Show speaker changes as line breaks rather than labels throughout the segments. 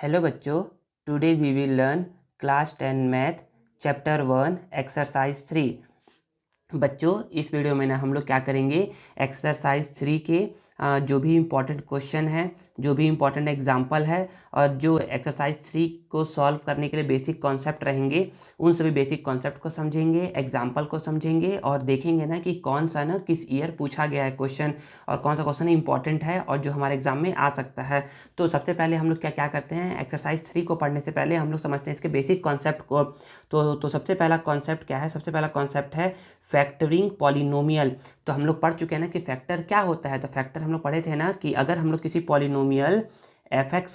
Hello बच्चों, today we will learn class 10 math chapter 1 exercise 3। बच्चों, इस वीडियो में ना हम लोग क्या करेंगे, एक्सरसाइज 3 के जो भी इम्पोर्टेंट क्वेश्चन है, जो भी इम्पोर्टेंट एग्जाम्पल है और जो एक्सरसाइज 3 को सॉल्व करने के लिए बेसिक कॉन्सेप्ट रहेंगे, उन सभी बेसिक कॉन्सेप्ट को समझेंगे, एग्जाम्पल को समझेंगे और देखेंगे ना कि कौन सा ना किस ईयर पूछा गया है क्वेश्चन और कौन सा क्वेश्चन इंपॉर्टेंट है और जो हमारे एग्जाम में आ सकता है। तो सबसे पहले हम लोग क्या क्या करते हैं, एक्सरसाइज 3 को पढ़ने से पहले हम लोग समझते हैं इसके बेसिक कॉन्सेप्ट को। तो सबसे पहला कॉन्सेप्ट क्या है, सबसे पहला कॉन्सेप्ट है फैक्टरिंग पॉलिनोमियल। तो हम लोग पढ़ चुके हैं ना कि फैक्टर क्या होता है। तो फैक्टर हम लोग पढ़े थे ना कि अगर हम लोग किसी पॉलिनोमियल एफ एक्स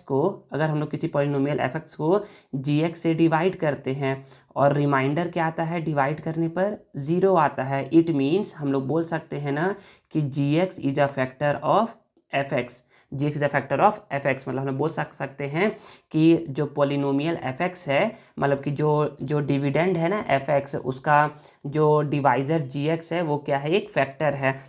को जी एक्स से डिवाइड करते हैं और रिमाइंडर क्या आता है, डिवाइड करने पर ज़ीरो आता है, इट मीन्स हम लोग बोल सकते हैं ना कि G X is a factor of F X. G X is a factor of F X, मतलब हम बोल सकते हैं कि जो पॉलिनोमियल एफ एक्स है, मतलब कि जो डिविडेंड है ना एफ एक्स, उसका जो डिवाइज़र जी एक्स है वो क्या है, एक फैक्टर है।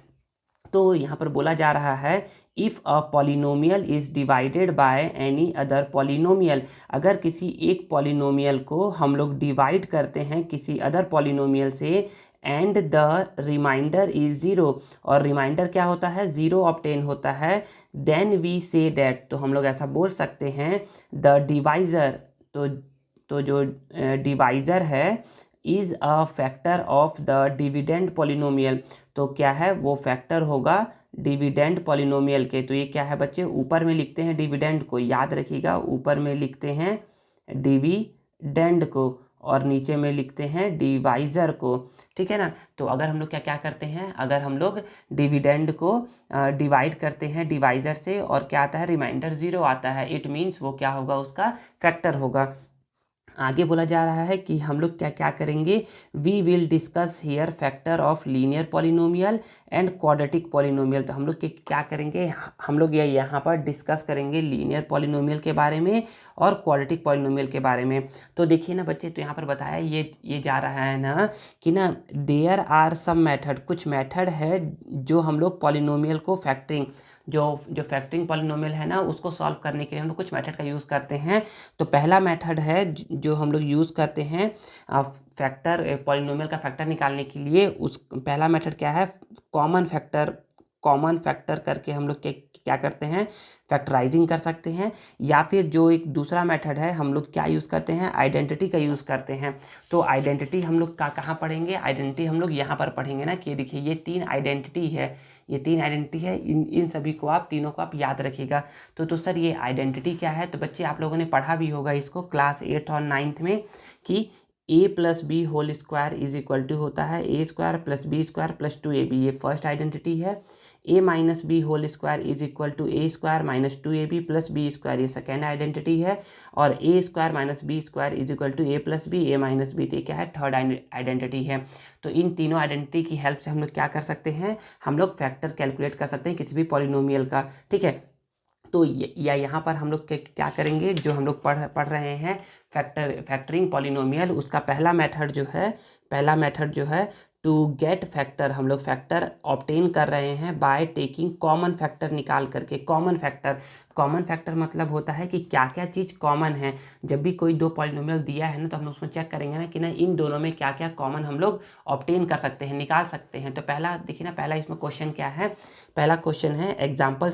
तो यहाँ पर बोला जा रहा है if a polynomial is divided by any other polynomial, अगर किसी एक पॉलिनोमियल को हम लोग डिवाइड करते हैं किसी अदर पॉलिनोमियल से and the remainder is zero, और रिमाइंडर क्या होता है, ज़ीरो ऑब्टेन होता है, देन वी से डैट, तो हम लोग ऐसा बोल सकते हैं द डिवाइज़र, तो जो डिवाइज़र है is a factor of the dividend polynomial, तो क्या है वो फैक्टर होगा डिविडेंड पॉलिनोमियल के। तो ये क्या है बच्चे, ऊपर में लिखते हैं डिविडेंड को, याद रखिएगा ऊपर में लिखते हैं डिविडेंड को और नीचे में लिखते हैं डिवाइज़र को, ठीक है ना। तो अगर हम लोग क्या क्या करते हैं, अगर हम लोग डिविडेंड को डिवाइड करते हैं डिवाइज़र से और क्या आता है, रिमाइंडर ज़ीरो आता है, इट मीन्स वो क्या होगा, उसका फैक्टर होगा। आगे बोला जा रहा है कि हम लोग क्या क्या करेंगे, we will discuss here factor of linear polynomial and quadratic polynomial. तो हम लोग क्या करेंगे, हम लोग यहाँ पर डिस्कस करेंगे लीनियर पॉलिनोमियल के बारे में और क्वाड्रेटिक पॉलिनोमियल के बारे में। तो देखिए ना बच्चे, तो यहाँ पर बताया ये जा रहा है ना कि ना देयर आर सम मेथड, कुछ मेथड है जो हम लोग पॉलिनोमियल को फैक्टरिंग, जो फैक्टरिंग पॉलिनोमियल है ना उसको सॉल्व करने के लिए हम लोग कुछ मेथड का यूज़ करते हैं। तो पहला मेथड है जो हम लोग यूज़ करते हैं फैक्टर पॉलिनोमियल का फैक्टर निकालने के लिए, उस पहला मेथड क्या है, कॉमन फैक्टर करके हम लोग क्या करते हैं, फैक्टराइजिंग कर सकते हैं। या फिर जो एक दूसरा मेथड है, हम लोग क्या यूज़ करते हैं, आइडेंटिटी का यूज़ करते हैं। तो आइडेंटिटी हम लोग कहाँ पढ़ेंगे, आइडेंटिटी हम लोग यहाँ पर पढ़ेंगे ना कि देखिए ये तीन आइडेंटिटी है, ये तीन आइडेंटिटी है, इन सभी को आप तीनों को आप याद रखिएगा। तो सर ये आइडेंटिटी क्या है, तो बच्चे आप लोगों ने पढ़ा भी होगा इसको क्लास 8 और 9 में कि A plus B whole square is equal to होता है A square plus B square plus 2ab, ये फर्स्ट आइडेंटिटी है। A minus B whole square is equal to A square minus 2ab plus B square, ये second identity है। और A square minus B square is equal to A plus B, A minus B, तो क्या है, third identity है। तो इन तीनों identity की हेल्प से हम लोग क्या कर सकते हैं, हम लोग फैक्टर कैलकुलेट कर सकते हैं किसी भी पॉलिनोमियल का, ठीक है। तो यहाँ पर हम लोग क्या करेंगे, जो हम लोग पढ़ रहे हैं फैक्टरिंग पॉलिनोमियल, उसका पहला मेथड जो है टू गेट फैक्टर, हम लोग फैक्टर ऑब्टेन कर रहे हैं बाय टेकिंग कॉमन फैक्टर निकाल करके। कॉमन फैक्टर मतलब होता है कि क्या क्या चीज़ कॉमन है। जब भी कोई दो पॉलिनोमियल दिया है ना तो हम लोग उसमें चेक करेंगे ना कि ना इन दोनों में क्या क्या कॉमन हम लोग ऑब्टेन कर सकते हैं, निकाल सकते हैं। तो पहला देखिए ना, पहला इसमें क्वेश्चन क्या है, पहला क्वेश्चन है एग्जाम्पल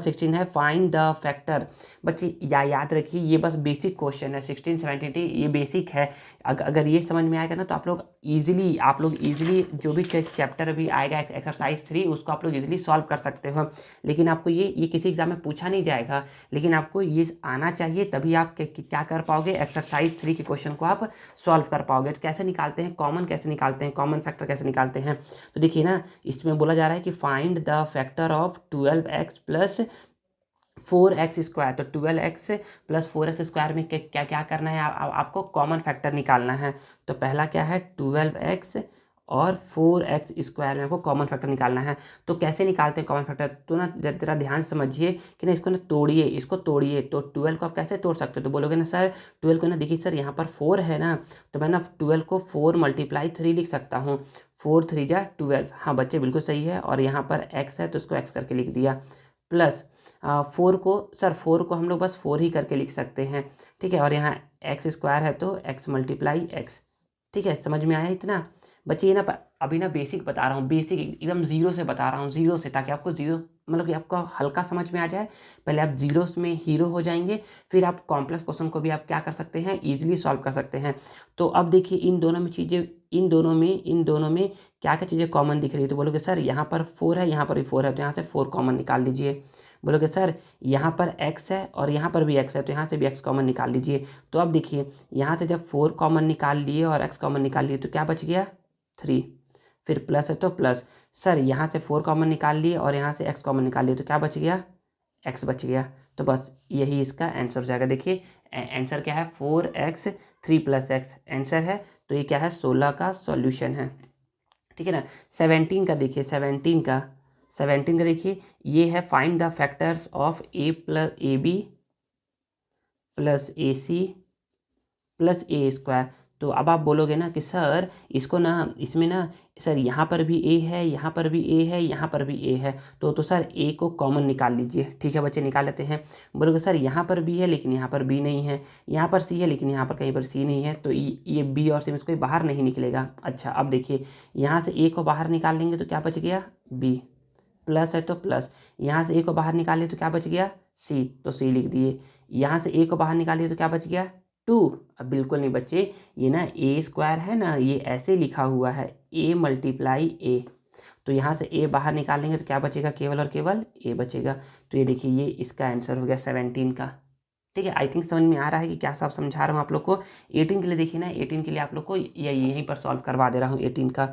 16 है फाइंड द फैक्टर। बच्चे याद रखिए ये बस बेसिक क्वेश्चन है, 16 17 ये बेसिक है। अगर ये समझ में आएगा ना तो आप लोग इजीली जो भी चैप्टर अभी आएगा एक्सरसाइज 3 उसको आप लोग इजीली सॉल्व कर सकते हो। लेकिन आपको ये किसी एग्जाम में पूछा नहीं जाएगा, लेकिन आपको ये आना चाहिए, तभी आप क्या कर पाओगे, एक्सरसाइज 3 के क्वेश्चन को आप सॉल्व कर पाओगे। तो कैसे निकालते हैं, कॉमन फैक्टर कैसे निकालते हैं। तो देखिए ना, इसमें बोला जा रहा है कि find the factor of 12x plus 4x square. तो 12x प्लस 4x स्क्वायर में क्या क्या करना है, आपको कॉमन फैक्टर निकालना है। तो पहला क्या है, 12x और 4x स्क्वायर में आपको कॉमन फैक्टर निकालना है। तो कैसे निकालते हैं कॉमन फैक्टर, तो ना जरा ध्यान से समझिए कि ना इसको तोड़िए। तो 12 को आप कैसे तोड़ सकते हो, तो बोलोगे ना सर 12 को ना, देखिए सर यहाँ पर 4 है ना, तो मैं ना 12 को 4 × 3 लिख सकता हूँ, 4 3 जा 12। हाँ बच्चे बिल्कुल सही है। और यहाँ पर x है तो इसको x करके लिख दिया। प्लस 4 को सर 4 को हम लोग बस 4 ही करके लिख सकते हैं, ठीक है। और यहाँ एक्स स्क्वायर है तो एक्स मल्टीप्लाई एक्स, ठीक है। समझ में आया इतना बच्चे? ये ना अभी ना बेसिक बता रहा हूँ, बेसिक एकदम जीरो से बता रहा हूँ, जीरो से, ताकि आपको जीरो मतलब कि आपको हल्का समझ में आ जाए। पहले आप जीरो में हीरो हो जाएंगे, फिर आप कॉम्प्लेक्स क्वेश्चन को भी आप क्या कर सकते हैं, ईजिली सॉल्व कर सकते हैं। तो अब देखिए इन दोनों में चीज़ें, इन दोनों में क्या क्या चीज़ें कॉमन दिख रही है। तो बोलोगे सर यहाँ पर 4 है, यहाँ पर भी 4 है, तो यहाँ से 4 कॉमन निकाल लीजिए। बोलोगे सर यहाँ पर x है और यहाँ पर भी x है, तो यहाँ से भी x कॉमन निकाल लीजिए। तो अब देखिए यहाँ से जब 4 कॉमन निकाल लिए और x कॉमन निकाल लिए तो क्या बच गया, 3। फिर प्लस है तो प्लस, सर यहाँ से 4 कॉमन निकाल लिए और यहाँ से x कॉमन निकाल लिए तो क्या बच गया, x बच गया। तो बस यही इसका आंसर हो जाएगा। देखिए आंसर क्या है, 4x 3 + x आंसर है। तो ये क्या है, 16 का सॉल्यूशन है, ठीक है ना। 17 का देखिए, 17 का देखिए, ये है find the factors of a + ab + ac + a²। तो अब आप बोलोगे ना कि सर इसको ना, इसमें ना सर यहाँ पर भी a है, यहाँ पर भी a है, यहाँ पर भी a है, तो सर a को कॉमन निकाल लीजिए। ठीक है बच्चे, निकाल लेते हैं। बोलोगे सर यहाँ पर b है लेकिन यहाँ पर b नहीं है, यहाँ पर c है लेकिन यहाँ पर कहीं पर c नहीं है, तो ये b और c में से कोई बाहर नहीं निकलेगा। अच्छा अब देखिए यहाँ से a को बाहर निकाल लेंगे तो क्या बच गया, b, प्लस है तो प्लस, यहाँ से a को बाहर निकालिए तो क्या बच गया, c, तो c लिख दिए। यहाँ से a को बाहर निकालिए तो क्या बच गया, 2। अब बिल्कुल नहीं बच्चे, ये ना a² है ना, ये ऐसे लिखा हुआ है a × a, तो यहाँ से a बाहर निकालेंगे तो क्या बचेगा, केवल और केवल a बचेगा। तो ये देखिए ये इसका आंसर हो गया 17 का। ठीक है, आई थिंक समझ में आ रहा है कि क्या सब समझा रहा हूँ आप लोग को। 18 के लिए देखिए ना, 18 के लिए आप लोग को यहीं पर सॉल्व करवा दे रहा हूँ 18 का।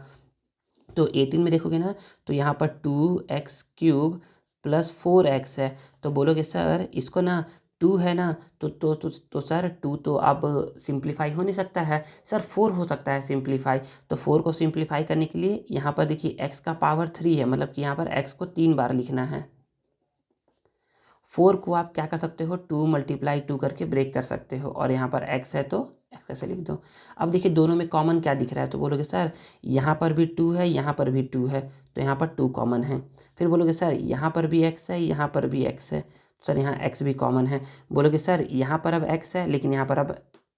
तो 18 में देखोगे ना, तो यहाँ पर 2x³ + 4x है। तो बोलोगे सर इसको ना 2 है ना, तो सर 2 तो अब सिंप्लीफाई हो नहीं सकता है, सर 4 हो सकता है सिंप्लीफाई। तो 4 को सिंप्लीफाई करने के लिए यहाँ पर देखिए x का पावर 3 है, मतलब कि यहाँ पर x को 3 बार लिखना है। 4 को आप क्या कर सकते हो, 2 × 2 करके ब्रेक कर सकते हो, और यहाँ पर x है तो x कैसे लिख दो। अब देखिए दोनों में कॉमन क्या दिख रहा है, तो बोलोगे सर यहाँ पर भी 2 है, यहाँ पर भी 2 है, तो यहाँ पर 2 कॉमन है। फिर बोलोगे सर यहाँ पर भी x है, यहाँ पर भी x है, सर यहाँ x भी कॉमन है। बोलोगे सर यहाँ पर अब x है लेकिन यहाँ पर अब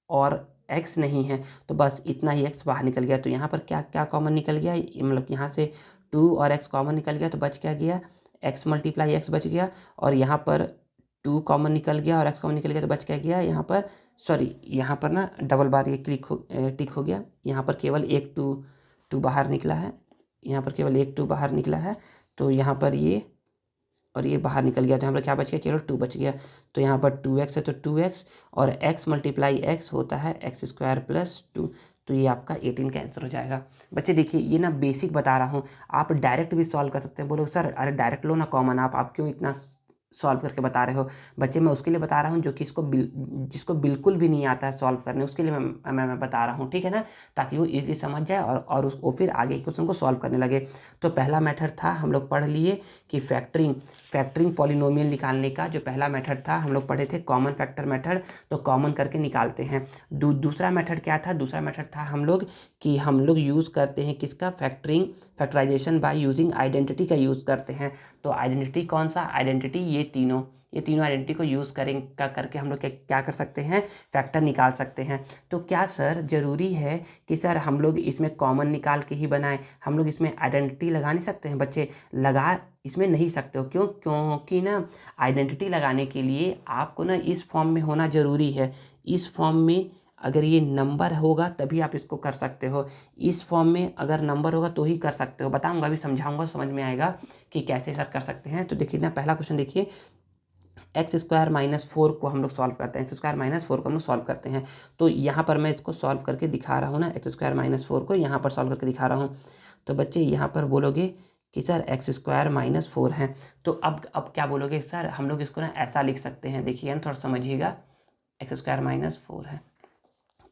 और x नहीं है, तो बस इतना ही x बाहर निकल गया। तो यहाँ पर क्या क्या कॉमन निकल गया, मतलब यहाँ से 2 और x कॉमन निकल गया, तो बच क्या गया, x × x बच गया। और यहाँ पर 2 कॉमन निकल गया और x कॉमन निकल गया, तो बच क्या गया यहाँ पर, सॉरी यहाँ पर ना डबल बार ये टिक हो गया, यहाँ पर केवल एक 2 बाहर निकला है, यहाँ पर केवल एक 2 बाहर निकला है, तो यहाँ पर ये और ये बाहर निकल गया, तो यहाँ पर क्या बच गया, केवल 2 बच गया। तो यहाँ पर 2x है तो 2x, और x × x होता है x² + 2, तो ये आपका 18 का आंसर हो जाएगा। बच्चे देखिए ये ना बेसिक बता रहा हूँ, आप डायरेक्ट भी सॉल्व कर सकते हैं। बोलो सर अरे डायरेक्ट लो ना कॉमन, आप क्यों इतना सॉल्व करके बता रहे हो। बच्चे मैं उसके लिए बता रहा हूँ जो कि जिसको बिल्कुल भी नहीं आता है सॉल्व करने, उसके लिए मैं बता रहा हूँ, ठीक है ना, ताकि वो इजीली समझ जाए और उसको फिर आगे के क्वेश्चन को सॉल्व करने लगे। तो पहला मेथड था, हम लोग पढ़ लिए कि फैक्टरिंग पॉलिनोमियल निकालने का जो पहला मेथड था, हम लोग पढ़े थे कॉमन फैक्टर मेथड, तो कॉमन करके निकालते हैं। दूसरा मेथड क्या था, दूसरा मेथड था हम लोग यूज़ करते हैं किसका, फैक्टराइजेशन बाय यूजिंग आइडेंटिटी का यूज़ करते हैं। तो आइडेंटिटी कौन सा, आइडेंटिटी ये तीनों आइडेंटिटी को यूज़ करके हम लोग क्या कर सकते हैं, फैक्टर निकाल सकते हैं। तो क्या सर ज़रूरी है कि सर हम लोग इसमें कॉमन निकाल के ही बनाएं, हम लोग इसमें आइडेंटिटी लगा नहीं सकते हैं। बच्चे लगा इसमें नहीं सकते हो, क्योंकि ना आइडेंटिटी लगाने के लिए आपको ना इस फॉर्म में होना ज़रूरी है। इस फॉर्म में अगर ये नंबर होगा तभी आप इसको कर सकते हो, इस फॉर्म में अगर नंबर होगा तो ही कर सकते हो। बताऊंगा अभी, समझाऊंगा, समझ में आएगा कि कैसे सर कर सकते हैं। तो देखिए ना पहला क्वेश्चन देखिए, x² - 4 को हम लोग सॉल्व करते हैं, x² - 4 को हम लोग सॉल्व करते हैं। तो यहाँ पर मैं इसको सॉल्व करके दिखा रहा हूँ ना, x² - 4 को यहाँ पर सॉल्व करके दिखा रहा हूँ। तो बच्चे यहाँ पर बोलोगे कि सर x² - 4 है, तो अब क्या बोलोगे, सर हम लोग इसको ना ऐसा लिख सकते हैं, देखिए ना थोड़ा समझिएगा, x² - 4 है,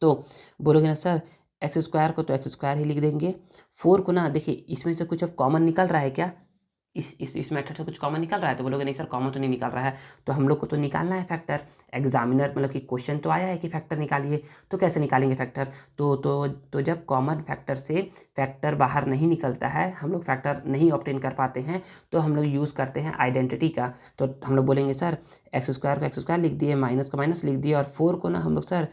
तो बोलोगे ना सर x² को तो x² ही लिख देंगे, 4 को ना देखिए इसमें से कुछ अब कॉमन निकल रहा है क्या, इस मेथड से कुछ कॉमन निकल रहा है? तो बोलोगे नहीं सर कॉमन तो नहीं निकल रहा है। तो हम लोग को तो निकालना है फैक्टर। एग्जामिनर मतलब कि क्वेश्चन तो आया है कि फैक्टर निकालिए, तो कैसे निकालेंगे फैक्टर? तो जब कॉमन फैक्टर से फैक्टर बाहर नहीं निकलता है, हम लोग फैक्टर नहीं ऑब्टेन कर पाते हैं, तो हम लोग यूज़ करते हैं आइडेंटिटी का। तो हम लोग बोलेंगे सर एक्स स्क्वायर को एक्स स्क्वायर लिख दिए, माइनस को माइनस लिख दिए, और 4 को ना हम लोग सर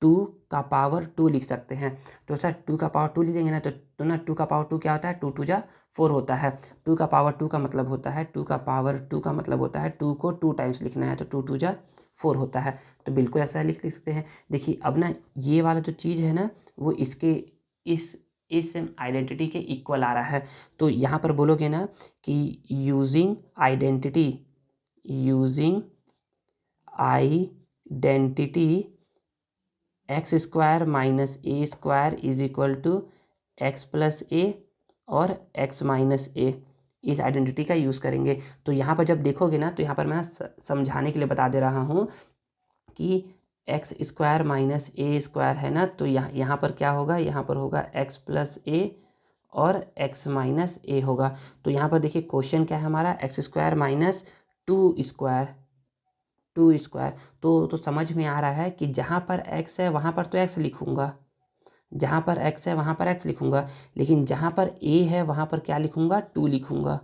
2 का पावर 2 लिख सकते हैं। तो सर 2 का पावर 2 लिखेंगे ना, तो ना 2 का पावर 2 क्या होता है? 2 2 जा 4 होता है। 2 का पावर 2 का मतलब होता है 2 का पावर 2 का मतलब होता है 2 को 2 टाइम्स लिखना है, तो 2 2 जा 4 होता है। तो बिल्कुल ऐसा लिख सकते हैं। देखिए अब ना ये वाला जो चीज़ है ना, वो इसके इस आइडेंटिटी के इक्वल आ रहा है। तो यहाँ पर बोलोगे ना कि using identity X square minus A square is equal to X plus A और एक्स माइनस ए, इस आइडेंटिटी का यूज़ करेंगे। तो यहाँ पर जब देखोगे ना, तो यहाँ पर मैं समझाने के लिए बता दे रहा हूँ कि x square minus A square है ना, तो यहाँ पर क्या होगा? यहाँ पर होगा एक्स प्लस ए और एक्स माइनस ए होगा। तो यहाँ पर देखिए क्वेश्चन क्या है हमारा? एक्स स्क्वायर माइनस 2 स्क्वायर तो समझ में आ रहा है कि जहाँ पर x है वहाँ पर तो x लिखूँगा, जहाँ पर x है वहाँ पर x लिखूँगा, लेकिन जहाँ पर a है वहाँ पर क्या लिखूँगा? 2 लिखूँगा।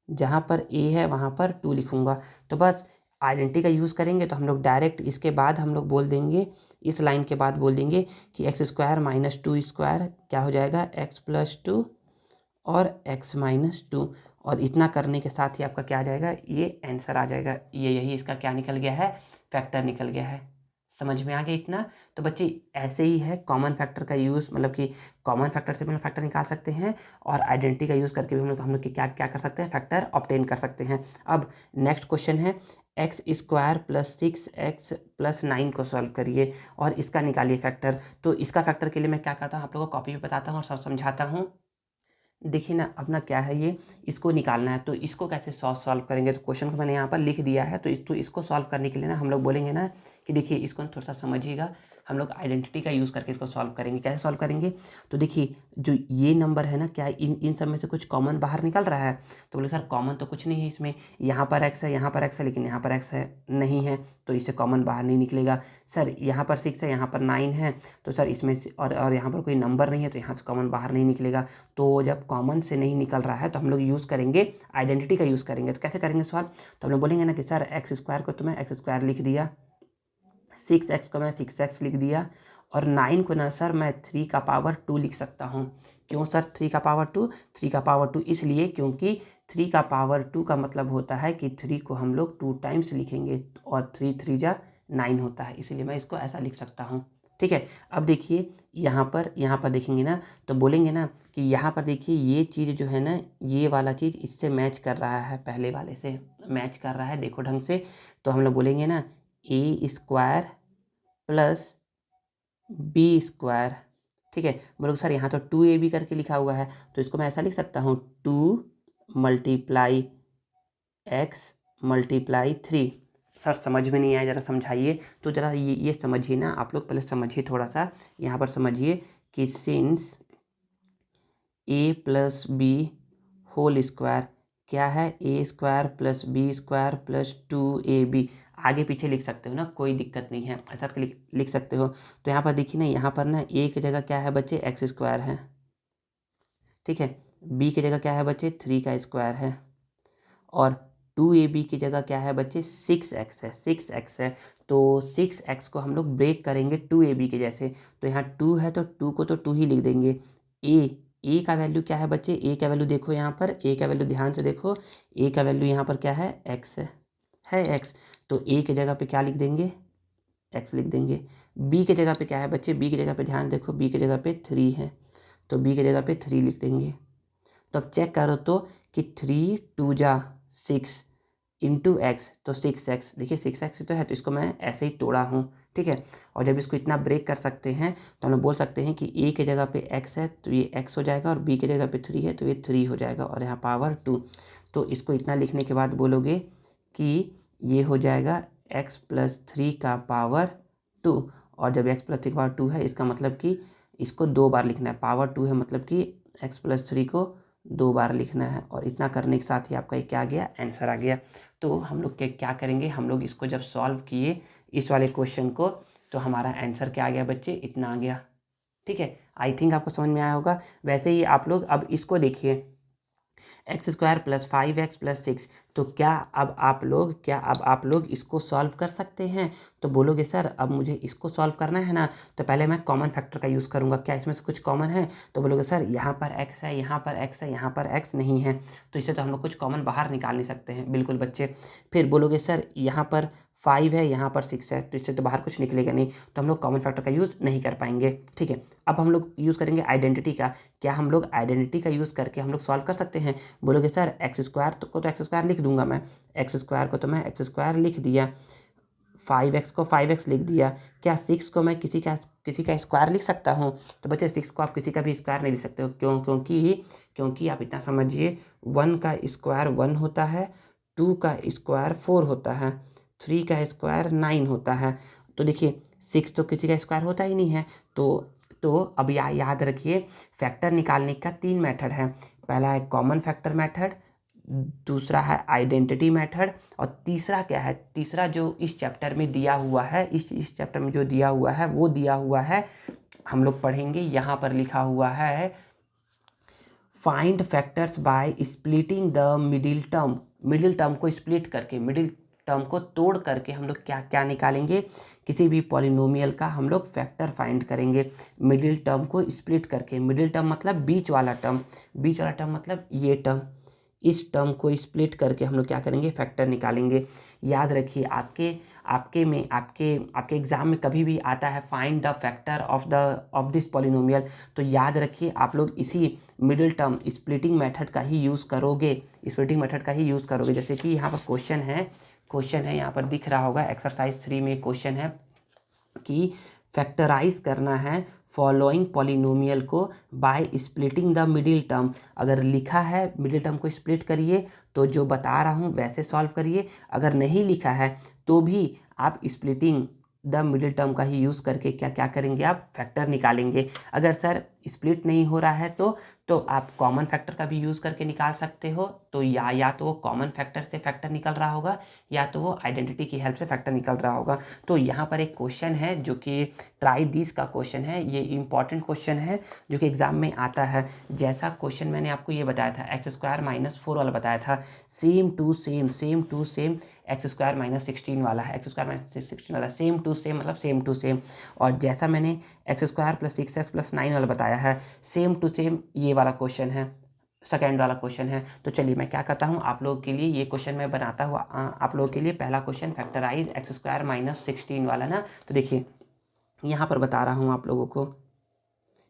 जहाँ पर a है वहाँ पर 2 लिखूँगा। तो बस आइडेंटिटी का यूज़ करेंगे, तो हम लोग डायरेक्ट इसके बाद हम लोग बोल देंगे, इस लाइन के बाद बोल देंगे कि एक्स स्क्वायर माइनस 2 स्क्वायर क्या हो जाएगा? एक्स प्लस 2 और x माइनस 2, और इतना करने के साथ ही आपका क्या आ जाएगा? ये आंसर आ जाएगा। यही इसका क्या निकल गया है? फैक्टर निकल गया है। समझ में आ गया इतना? तो बच्चे ऐसे ही है कॉमन फैक्टर का यूज़, मतलब कि कॉमन फैक्टर से भी हम फैक्टर निकाल सकते हैं, और आइडेंटिटी का यूज़ करके भी हम लोग क्या क्या कर सकते हैं? फैक्टर ऑब्टेन कर सकते हैं। अब नेक्स्ट क्वेश्चन है x square plus 6x plus 9 को सॉल्व करिए और इसका निकालिए फैक्टर। तो इसका फैक्टर के लिए मैं क्या करता हूँ, आप लोगों को कॉपी पे बताता हूँ और सब समझाता हूँ। देखिए ना अपना क्या है, ये इसको निकालना है, तो इसको कैसे सॉल्व करेंगे? तो क्वेश्चन को मैंने यहाँ पर लिख दिया है। तो इसको सॉल्व करने के लिए ना हम लोग बोलेंगे ना कि देखिए इसको थोड़ा सा समझिएगा, हम लोग आइडेंटिटी का यूज़ करके इसको सॉल्व करेंगे। कैसे सॉल्व करेंगे? तो देखिए जो ये नंबर है ना, क्या इन सब में से कुछ कॉमन बाहर निकल रहा है? तो बोले सर कॉमन तो कुछ नहीं है इसमें, यहाँ पर x है, यहाँ पर x है, लेकिन यहाँ पर x है नहीं है, तो इससे कॉमन बाहर नहीं निकलेगा। सर यहाँ पर 6 है, यहाँ पर 9 है, तो सर इसमें से और यहाँ पर कोई नंबर नहीं है, तो यहाँ से कॉमन बाहर नहीं निकलेगा। तो जब कॉमन से नहीं निकल रहा है तो हम लोग यूज़ करेंगे आइडेंटिटी का यूज़ करेंगे। तो कैसे करेंगे सॉल्व? तो हम लोग बोलेंगे ना कि सर एक्स स्क्वायर को तो मैं एक्स स्क्वायर लिख दिया, 6x को मैं 6x लिख दिया, और 9 को ना सर मैं 3 का पावर 2 लिख सकता हूँ। क्यों सर 3 का पावर 2? 3 का पावर 2 इसलिए क्योंकि 3 का पावर 2 का मतलब होता है कि 3 को हम लोग 2 टाइम्स लिखेंगे, और 3 3 जा 9 होता है, इसीलिए मैं इसको ऐसा लिख सकता हूँ। ठीक है। अब देखिए यहाँ पर देखेंगे ना, तो बोलेंगे ना कि यहाँ पर देखिए ये चीज़ जो है ना, ये वाला चीज़ इससे मैच कर रहा है, पहले वाले से मैच कर रहा है, देखो ढंग से। तो हम लोग बोलेंगे ना ए स्क्वायर प्लस बी स्क्वायर। ठीक है। बोलोगे सर यहाँ तो 2ab करके लिखा हुआ है, तो इसको मैं ऐसा लिख सकता हूँ 2 मल्टीप्लाई एक्स मल्टीप्लाई 3। सर समझ में नहीं आया, ज़रा समझाइए। तो ज़रा ये समझिए ना, आप लोग पहले समझिए थोड़ा सा, यहाँ पर समझिए कि since A plus B whole square क्या है? A square plus B square plus 2ab। आगे पीछे लिख सकते हो ना, कोई दिक्कत नहीं है, ऐसा लिख सकते हो। तो यहाँ पर देखिए ना, यहाँ पर ना ए की जगह क्या है बच्चे? एक्स स्क्वायर है। ठीक है। बी की जगह क्या है बच्चे? 3 का स्क्वायर है। और 2ab की जगह क्या है बच्चे? 6x है, 6x है। तो 6x को हम लोग ब्रेक करेंगे 2ab के जैसे। तो यहाँ 2 है तो 2 को तो 2 ही लिख देंगे। ए का वैल्यू क्या है बच्चे? ए का वैल्यू देखो, यहाँ पर ए का वैल्यू ध्यान से देखो, ए का वैल्यू यहाँ पर क्या है? x है x। तो ए की जगह पे क्या लिख देंगे? x लिख देंगे। बी की जगह पे क्या है बच्चे? बी की जगह पे ध्यान देखो, बी की जगह पे 3 है, तो बी की जगह पे 3 लिख देंगे। तो अब चेक करो तो कि 3 2 जा 6 इंटू एक्स, तो 6x, देखिए 6x तो है, तो इसको मैं ऐसे ही तोड़ा हूँ। ठीक है। और जब इसको इतना ब्रेक कर सकते हैं तो हम बोल सकते हैं कि a के जगह पे x है तो ये x हो जाएगा, और b के जगह पे 3 है तो ये 3 हो जाएगा, और यहाँ पावर 2। तो इसको इतना लिखने के बाद बोलोगे कि ये हो जाएगा x प्लस 3 का पावर 2। और जब x प्लस 3 का पावर 2 है, इसका मतलब कि इसको 2 बार लिखना है, पावर 2 है मतलब कि x प्लस 3 को 2 बार लिखना है, और इतना करने के साथ ही आपका ये क्या आ गया, आंसर आ गया। तो हम लोग क्या करेंगे, हम लोग इसको जब सॉल्व किए इस वाले क्वेश्चन को, तो हमारा आंसर क्या आ गया बच्चे, इतना आ गया। ठीक है, आई थिंक आपको समझ में आया होगा। वैसे ही आप लोग अब इसको देखिए, x² + 5x + 6, तो क्या अब आप लोग इसको सॉल्व कर सकते हैं? तो बोलोगे सर अब मुझे इसको सॉल्व करना है ना, तो पहले मैं कॉमन फैक्टर का यूज़ करूँगा, क्या इसमें से कुछ कॉमन है? तो बोलोगे सर यहाँ पर x है, यहाँ पर x है, यहाँ पर x नहीं है, तो इसे तो हम लोग कुछ कॉमन बाहर निकाल नहीं सकते हैं। बिल्कुल बच्चे। फिर बोलोगे सर यहाँ पर 5 है, यहाँ पर 6 है, तो इससे तो बाहर कुछ निकलेगा नहीं, तो हम लोग कॉमन फैक्टर का यूज़ नहीं कर पाएंगे। ठीक है, अब हम लोग यूज़ करेंगे आइडेंटिटी का। क्या हम लोग आइडेंटिटी का यूज़ करके हम लोग सॉल्व कर सकते हैं? बोलोगे सर x² को तो x² लिख दूंगा मैं, x² को तो मैं x² लिख दिया, 5x को 5x लिख दिया। क्या 6 को मैं किसी का स्क्वायर लिख सकता हूँ? तो बच्चे 6 को आप किसी का भी स्क्वायर नहीं लिख सकते हो। क्यों? क्योंकि आप इतना समझिए, 1 का स्क्वायर 1 होता है, 2 का स्क्वायर 4 होता है, 3 का स्क्वायर 9 होता है। तो देखिए 6 तो किसी का स्क्वायर होता ही नहीं है। तो अब याद रखिए, फैक्टर निकालने का 3 मेथड है। पहला है कॉमन फैक्टर मेथड, दूसरा है आइडेंटिटी मेथड, और तीसरा क्या है, तीसरा जो इस चैप्टर में दिया हुआ है, इस चैप्टर में जो दिया हुआ है वो दिया हुआ है, हम लोग पढ़ेंगे, यहाँ पर लिखा हुआ है find factors by splitting the middle term. Middle term को स्प्लिट करके, मिडिल टर्म को तोड़ करके हम लोग क्या निकालेंगे, किसी भी पॉलिनोमियल का हम लोग फैक्टर फाइंड करेंगे। मिडिल टर्म को स्प्लिट करके, मिडिल टर्म मतलब बीच वाला टर्म, बीच वाला टर्म मतलब ये टर्म, इस टर्म को स्प्लिट करके हम लोग क्या करेंगे, फैक्टर निकालेंगे। याद रखिए, आपके एग्जाम में कभी भी आता है find the factor of this polynomial, तो याद रखिए आप लोग इसी मिडिल टर्म स्प्लिटिंग मेथड का ही यूज़ करोगे, स्प्लिटिंग मेथड का ही यूज़ करोगे। जैसे कि यहाँ पर क्वेश्चन है, यहाँ पर दिख रहा होगा एक्सरसाइज 3 में क्वेश्चन है कि फैक्टराइज करना है फॉलोइंग पॉलिनोमियल को by splitting the middle term. अगर लिखा है मिडिल टर्म को स्प्लिट करिए, तो जो बता रहा हूँ वैसे सॉल्व करिए। अगर नहीं लिखा है तो भी आप स्प्लिटिंग द मिडिल टर्म का ही यूज़ करके क्या करेंगे, आप फैक्टर निकालेंगे। अगर सर स्प्लिट नहीं हो रहा है तो आप कॉमन फैक्टर का भी यूज़ करके निकाल सकते हो। तो या तो वो कॉमन फैक्टर से फैक्टर निकल रहा होगा, या तो वो आइडेंटिटी की हेल्प से फैक्टर निकल रहा होगा। तो यहाँ पर एक क्वेश्चन है जो कि ट्राई दिस का क्वेश्चन है, ये इंपॉर्टेंट क्वेश्चन है जो कि एग्जाम में आता है। जैसा क्वेश्चन मैंने आपको ये बताया था, x² - 4 वाला बताया था, सेम टू सेम x² - 16 वाला है, x² - 16 वाला सेम टू सेम मतलब सेम टू सेम। और जैसा मैंने x² + 6x + 9 वाला बताया है, सेम टू सेम ये वाला क्वेश्चन है, सेकेंड वाला क्वेश्चन है। तो चलिए मैं क्या करता हूँ, आप लोगों के लिए ये क्वेश्चन मैं बनाता हूँ। आप लोगों के लिए पहला क्वेश्चन फैक्टराइज x² - 16 वाला ना, तो देखिए यहाँ पर बता रहा हूँ आप लोगों को,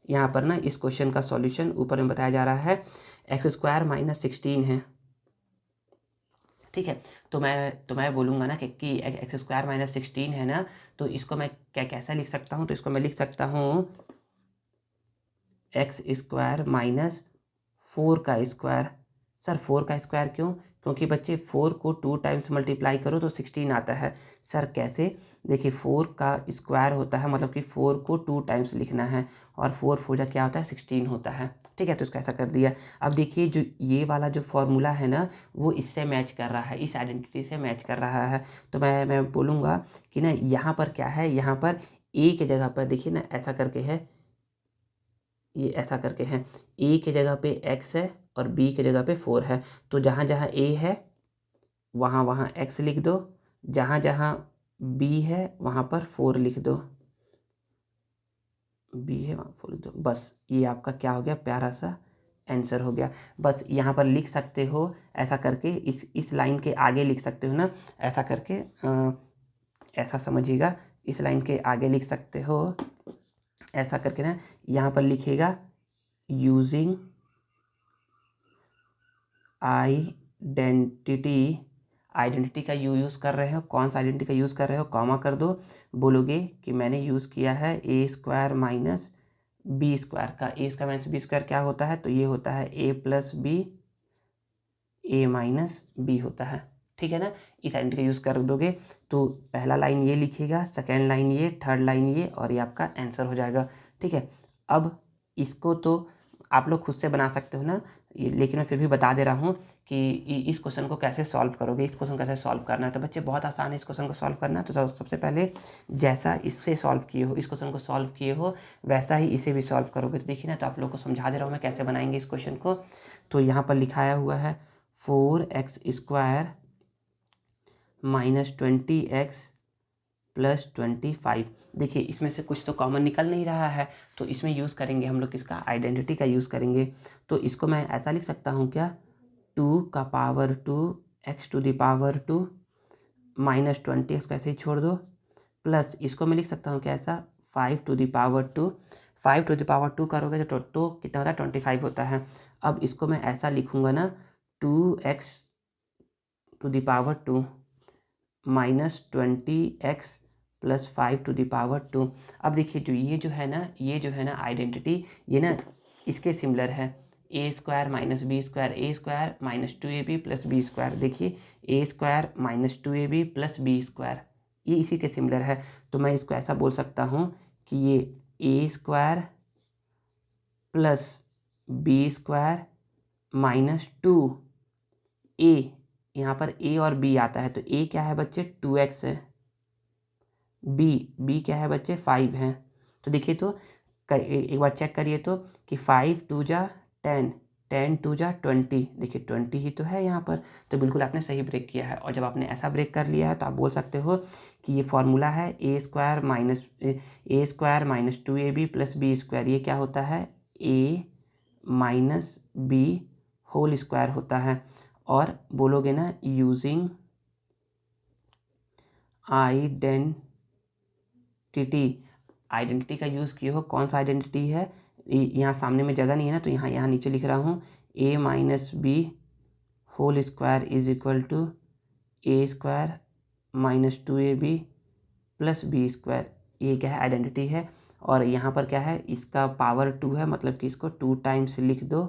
यहाँ पर ना इस क्वेश्चन का सॉल्यूशन ऊपर में बताया जा रहा है, x² - 16 है। ठीक है, तो मैं बोलूँगा ना कि x² - 16 है ना, तो इसको मैं कैसा लिख सकता हूँ, तो इसको मैं लिख सकता हूँ x² - 4 का स्क्वायर। सर 4 का स्क्वायर क्यों? क्योंकि बच्चे 4 को 2 टाइम्स मल्टीप्लाई करो तो 16 आता है। सर कैसे? देखिए 4 का स्क्वायर होता है, मतलब कि 4 को 2 टाइम्स लिखना है, और 4 4 जा क्या होता है, 16 होता है। ठीक है, तो इसको ऐसा कर दिया। अब देखिए जो ये वाला जो फॉर्मूला है ना, वो इससे मैच कर रहा है, इस आइडेंटिटी से मैच कर रहा है। तो मैं बोलूँगा कि ना यहाँ पर क्या है, यहाँ पर ए के जगह पर देखिए ना ऐसा करके है, ये ऐसा करके है, ए के जगह पे x है और b के जगह पे 4 है। तो जहाँ जहाँ a है वहाँ वहाँ x लिख दो, जहाँ जहाँ b है वहाँ पर 4 लिख दो, b है वहाँ 4 लिख दो। बस ये आपका क्या हो गया, प्यारा सा आंसर हो गया। बस यहाँ पर लिख सकते हो ऐसा करके, इस लाइन के आगे लिख सकते हो ना, ऐसा करके ऐसा समझिएगा, इस लाइन के आगे लिख सकते हो ऐसा करके ना, यहाँ पर लिखिएगा यूजिंग आइडेंटिटी का यूज़ कर रहे हो, कौन सा आइडेंटिटी का यूज़ कर रहे हो, कॉमा कर दो, बोलोगे कि मैंने यूज़ किया है a² - b² का। a² - b² क्या होता है, तो ये होता है a + b a - b होता है। ठीक है ना, इस आइडेंटिटी का यूज़ कर दोगे तो पहला लाइन ये लिखिएगा, सेकेंड लाइन ये, थर्ड लाइन ये, और ये आपका आंसर हो जाएगा। ठीक है, अब इसको तो आप लोग खुद से बना सकते हो ना, लेकिन मैं फिर भी बता दे रहा हूँ कि इस क्वेश्चन को कैसे सॉल्व करोगे, इस क्वेश्चन को कैसे सॉल्व करना है। तो बच्चे बहुत आसान है इस क्वेश्चन को सॉल्व करना। तो सबसे पहले जैसा इससे सॉल्व किए हो, इस क्वेश्चन को सॉल्व किए हो, वैसा ही इसे भी सॉल्व करोगे। तो देखिए ना, तो आप लोग को समझा दे रहा हूँ मैं कैसे बनाएंगे इस क्वेश्चन को। तो यहाँ पर लिखाया हुआ है 4x² - 20x + 25। देखिए इसमें से कुछ तो कॉमन निकल नहीं रहा है, तो इसमें यूज़ करेंगे हम लोग किसका, आइडेंटिटी का यूज़ करेंगे। तो इसको मैं ऐसा लिख सकता हूँ क्या, 2⁻² x⁻² - 20x को ऐसे ही छोड़ दो, प्लस इसको मैं लिख सकता हूँ क्या ऐसा, 5⁻²। 5⁻² करोगे तो कितना होता है, 25 होता है। अब इसको मैं ऐसा लिखूँगा ना, 2x⁻² - 20x + 5⁻²। अब देखिए जो है ना आइडेंटिटी, ये ना इसके सिमिलर है, a² - b², a² - 2ab + b²। देखिए a² - 2ab + b², ये इसी के सिमिलर है। तो मैं इसको ऐसा बोल सकता हूँ कि ये a² + b² - 2a, यहाँ पर a और b आता है, तो a क्या है बच्चे, 2x है, b क्या है बच्चे, 5 है। तो देखिए तो एक बार चेक करिए तो कि 5 2 जा 10, 10 2 जा 20, देखिए 20 ही तो है यहाँ पर। तो बिल्कुल आपने सही ब्रेक किया है। और जब आपने ऐसा ब्रेक कर लिया है तो आप बोल सकते हो कि ये फॉर्मूला है a² - 2ab + b², ये क्या होता है, a - b होल स्क्वायर होता है। और बोलोगे ना, यूजिंग आइडेंटिटी का यूज़ किए हो, कौन सा आइडेंटिटी है, यहाँ सामने में जगह नहीं है ना, तो यहाँ नीचे लिख रहा हूँ, a - b whole square = a² - 2ab + b²। ये क्या है, आइडेंटिटी है। और यहाँ पर क्या है, इसका पावर 2 है, मतलब कि इसको 2 टाइम्स लिख दो